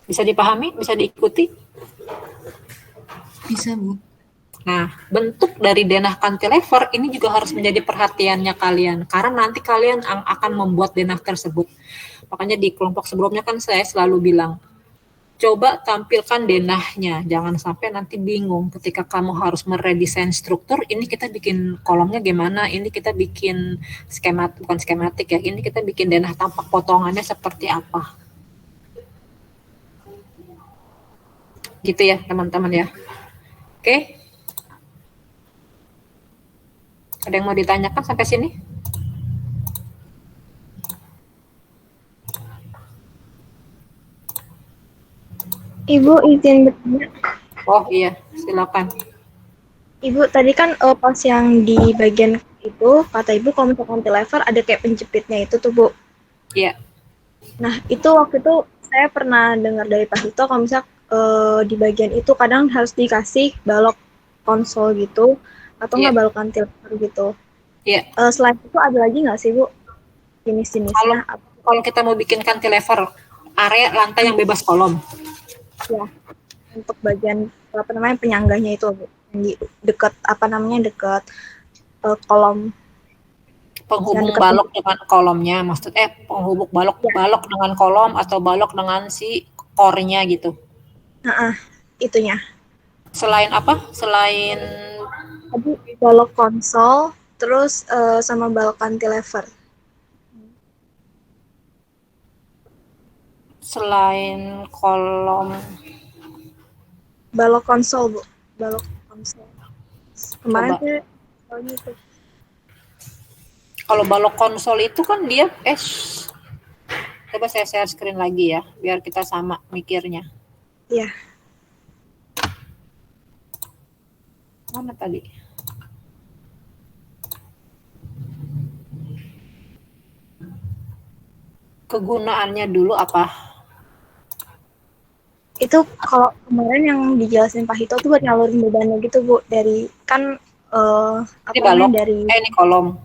Speaker 1: Bisa dipahami? Bisa diikuti?
Speaker 4: Bisa, Bu.
Speaker 1: Nah, bentuk dari denah cantilever ini juga harus menjadi perhatiannya kalian, karena nanti kalian akan membuat denah tersebut. Makanya di kelompok sebelumnya kan saya selalu bilang, coba tampilkan denahnya, jangan sampai nanti bingung ketika kamu harus meredesain struktur, ini kita bikin kolomnya gimana, ini kita bikin bukan skematik ya, ini kita bikin denah tampak potongannya seperti apa. Gitu ya teman-teman ya. Oke. Ada yang mau ditanyakan sampai sini?
Speaker 8: Ibu izin bertanya.
Speaker 1: Oh iya, silakan.
Speaker 8: Ibu tadi kan pas yang di bagian itu kata Ibu kalau misalkan cantilever ada kayak penjepitnya itu tuh Bu.
Speaker 1: Iya.
Speaker 8: Nah itu waktu itu saya pernah dengar dari Pak Hito kalau misal di bagian itu kadang harus dikasih balok konsol gitu atau nggak balok cantilever gitu.
Speaker 1: Iya.
Speaker 8: Selain itu ada lagi nggak sih Bu jenis-jenisnya?
Speaker 1: Kalau kita mau bikin cantilever area lantai yang bebas kolom.
Speaker 8: Ya, untuk bagian penyangganya itu Bu, yang di dekat dekat kolom
Speaker 1: penghubung balok dengan kolomnya, penghubung balok dengan kolom atau balok dengan si core-nya gitu.
Speaker 8: Itunya.
Speaker 1: Selain apa? Selain
Speaker 8: balok konsol, terus sama balok cantilever.
Speaker 1: Selain kolom.
Speaker 8: Balok konsol Bu, balok konsol. Kemarin sih itu.
Speaker 1: Kalau balok konsol itu kan dia coba saya share screen lagi ya, biar kita sama mikirnya.
Speaker 8: Iya.
Speaker 1: Mana tadi? Kegunaannya dulu apa?
Speaker 8: Itu kalau kemarin yang dijelasin Pak Hito tuh buat ngalurin bebannya gitu Bu, dari kan
Speaker 1: Ini balok,
Speaker 8: dari
Speaker 1: ini kolom.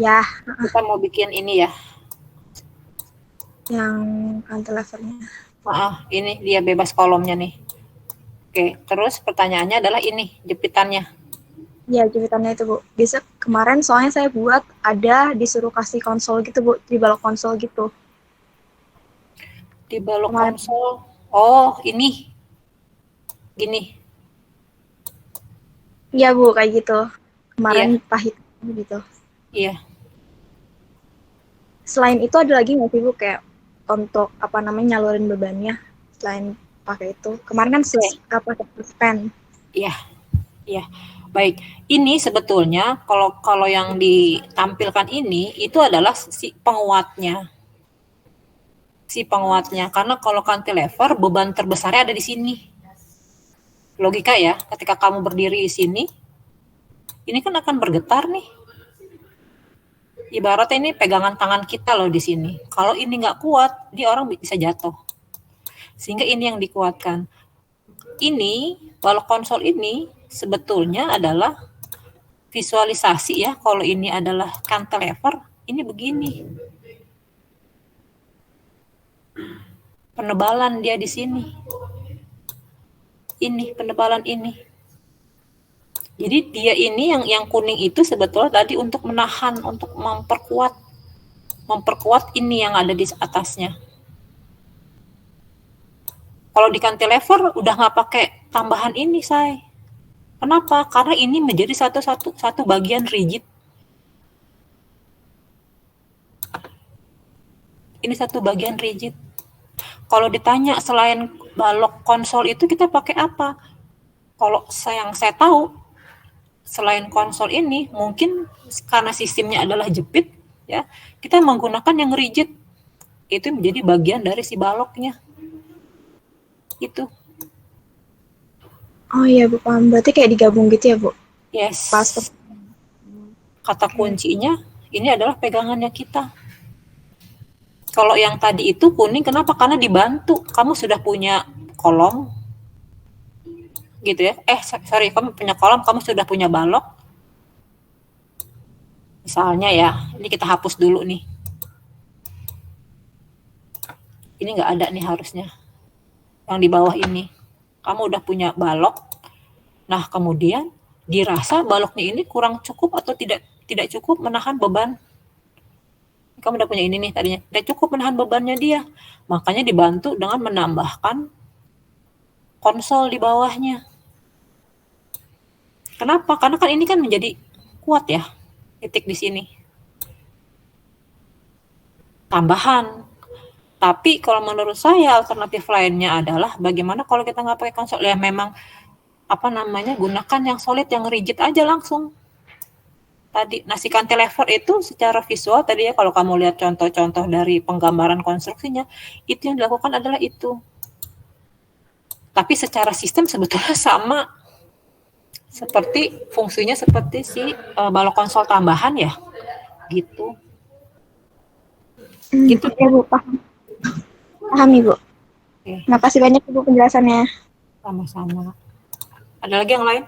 Speaker 8: ya
Speaker 1: Kita mau bikin ini ya.
Speaker 8: yang cantilevernya.
Speaker 1: Ini dia bebas kolomnya nih. Oke, terus pertanyaannya adalah ini jepitannya.
Speaker 8: Ya, jepitannya itu, Bu. Bisa kemarin soalnya saya buat ada disuruh kasih konsol gitu, Bu, di balok konsol gitu.
Speaker 1: Di balok
Speaker 8: Kemarin.
Speaker 1: konsol. Oh, ini. Gini.
Speaker 8: Iya, Bu, kayak gitu. Kemarin pahit gitu.
Speaker 1: Iya.
Speaker 8: Selain itu ada lagi nggak sih, Bu, kayak untuk nyalurin bebannya selain pakai itu? Kemarin kan suspend.
Speaker 1: Iya. Baik. Ini sebetulnya kalau yang ditampilkan ini itu adalah si penguatnya. Karena kalau cantilever beban terbesarnya ada di sini. Logika ya, ketika kamu berdiri di sini, ini kan akan bergetar nih. Ibaratnya ini pegangan tangan kita loh di sini. Kalau ini nggak kuat, dia orang bisa jatuh. Sehingga ini yang dikuatkan. Ini, balok konsol ini sebetulnya adalah visualisasi ya. Kalau ini adalah cantilever, ini begini. Penebalan dia di sini. Ini, penebalan ini. Jadi dia ini yang kuning itu sebetulnya tadi untuk menahan, untuk memperkuat ini yang ada di atasnya. Kalau di cantilever udah nggak pakai tambahan ini, say. Kenapa? Karena ini menjadi satu bagian rigid. Ini satu bagian rigid. Kalau ditanya selain balok konsol itu kita pakai apa? Kalau yang saya tahu, selain konsol ini, mungkin karena sistemnya adalah jepit, ya, kita menggunakan yang rigid. Itu menjadi bagian dari si baloknya. Itu.
Speaker 8: Oh iya, Bu, paham. Berarti kayak digabung gitu ya, Bu?
Speaker 1: Yes.
Speaker 8: Pas.
Speaker 1: Kata kuncinya, ini adalah pegangannya kita. Kalau yang tadi itu kuning, kenapa? Karena dibantu. Kamu sudah punya kolom, gitu ya. Sorry, kamu punya kolom, kamu sudah punya balok. Misalnya ya, ini kita hapus dulu nih. Ini nggak ada nih harusnya. Yang di bawah ini. Kamu udah punya balok. Nah, kemudian dirasa baloknya ini kurang cukup atau tidak cukup menahan beban. Kamu udah punya ini nih tadinya. Tidak cukup menahan bebannya dia. Makanya dibantu dengan menambahkan konsol di bawahnya. Kenapa? Karena kan ini kan menjadi kuat ya, titik di sini. Tambahan. Tapi kalau menurut saya alternatif lainnya adalah bagaimana kalau kita nggak pakai konsol, ya memang gunakan yang solid, yang rigid aja langsung. Tadi si cantilever itu secara visual tadi ya, kalau kamu lihat contoh-contoh dari penggambaran konstruksinya, itu yang dilakukan adalah itu. Tapi secara sistem sebetulnya sama. Seperti fungsinya seperti si balok konsol tambahan ya, gitu.
Speaker 8: Gitu ya, Bu, paham Ibu.
Speaker 1: Oke.
Speaker 8: Terima kasih banyak Ibu penjelasannya.
Speaker 1: Sama-sama. Ada lagi yang lain?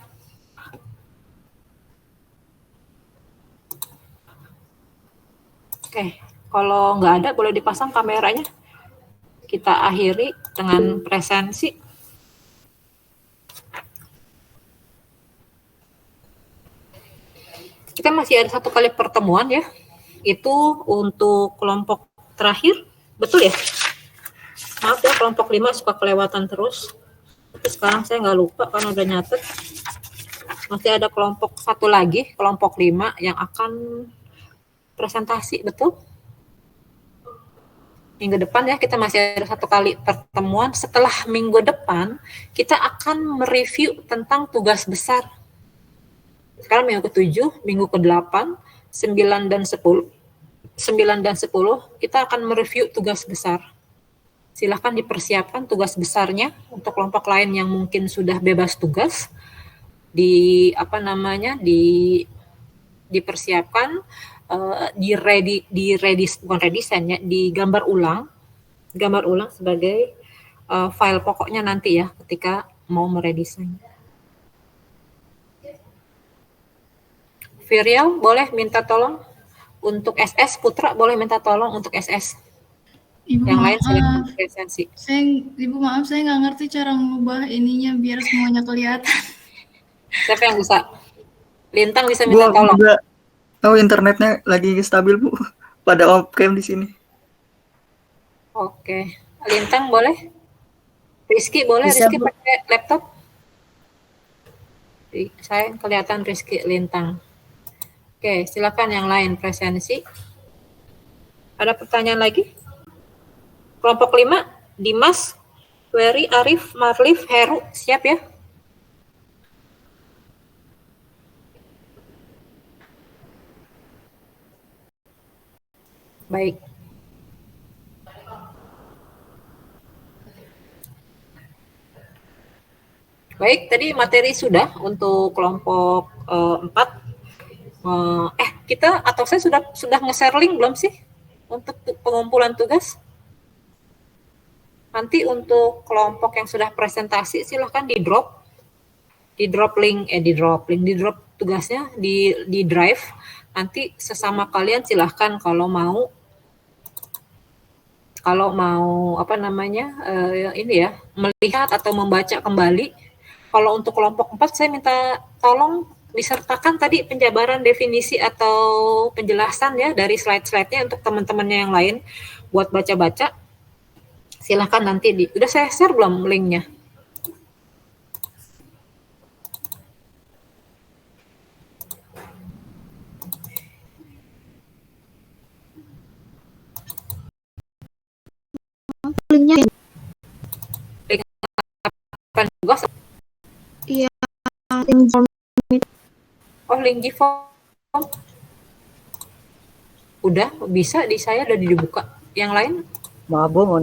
Speaker 1: Oke, kalau nggak ada boleh dipasang kameranya. Kita akhiri dengan presensi. Kita masih ada satu kali pertemuan ya, itu untuk kelompok terakhir, betul ya? Maaf ya, kelompok 5 suka kelewatan terus. Tapi sekarang saya nggak lupa karena udah nyatet. Masih ada kelompok satu lagi, kelompok 5 yang akan presentasi, betul? Minggu depan ya, kita masih ada satu kali pertemuan. Setelah minggu depan, kita akan mereview tentang tugas besar. Sekarang minggu ke-7, minggu ke-8, 9 dan 10. 9 dan 10, kita akan mereview tugas besar. Silahkan dipersiapkan tugas besarnya untuk kelompok lain yang mungkin sudah bebas tugas. Dipersiapkan, digambar ulang sebagai file pokoknya nanti ya ketika mau meredesain. Virial boleh minta tolong untuk SS, Putra boleh minta tolong untuk SS.
Speaker 4: Ibu
Speaker 1: Yang lain silakan
Speaker 4: maaf,
Speaker 1: presensi.
Speaker 4: Ibu maaf, saya nggak ngerti cara mengubah ininya biar semuanya kelihatan.
Speaker 1: Siapa yang bisa? Lintang bisa minta
Speaker 3: Bu,
Speaker 1: tolong.
Speaker 3: juga. Oh, internetnya lagi stabil, Bu. Pada off cam di sini.
Speaker 1: Oke. Lintang boleh? Rizky boleh?
Speaker 2: Bisa,
Speaker 1: Rizky
Speaker 2: Bu.
Speaker 1: pakai laptop? Saya kelihatan Rizky Lintang. Oke, silakan yang lain presensi. Ada pertanyaan lagi? Kelompok 5, Dimas, Wery, Arif, Marlif, Heru, siap ya? Baik. Baik, tadi materi sudah untuk kelompok 4. Kita atau saya sudah nge-share link belum sih untuk pengumpulan tugas? Nanti untuk kelompok yang sudah presentasi silahkan di drop tugasnya di drive. Nanti sesama kalian silahkan kalau mau apa namanya ini ya, melihat atau membaca kembali. Kalau untuk kelompok 4 saya minta tolong disertakan tadi penjabaran definisi atau penjelasan ya dari slide-slide-nya untuk teman-temannya yang lain buat baca-baca. Silahkan nanti udah saya share belum linknya?
Speaker 8: Linknya
Speaker 1: Kan tugas.
Speaker 8: iya, link form.
Speaker 1: Oh, link Gform. Udah bisa di saya udah dibuka. Yang lain?
Speaker 10: Maaf Bu, mau nanya.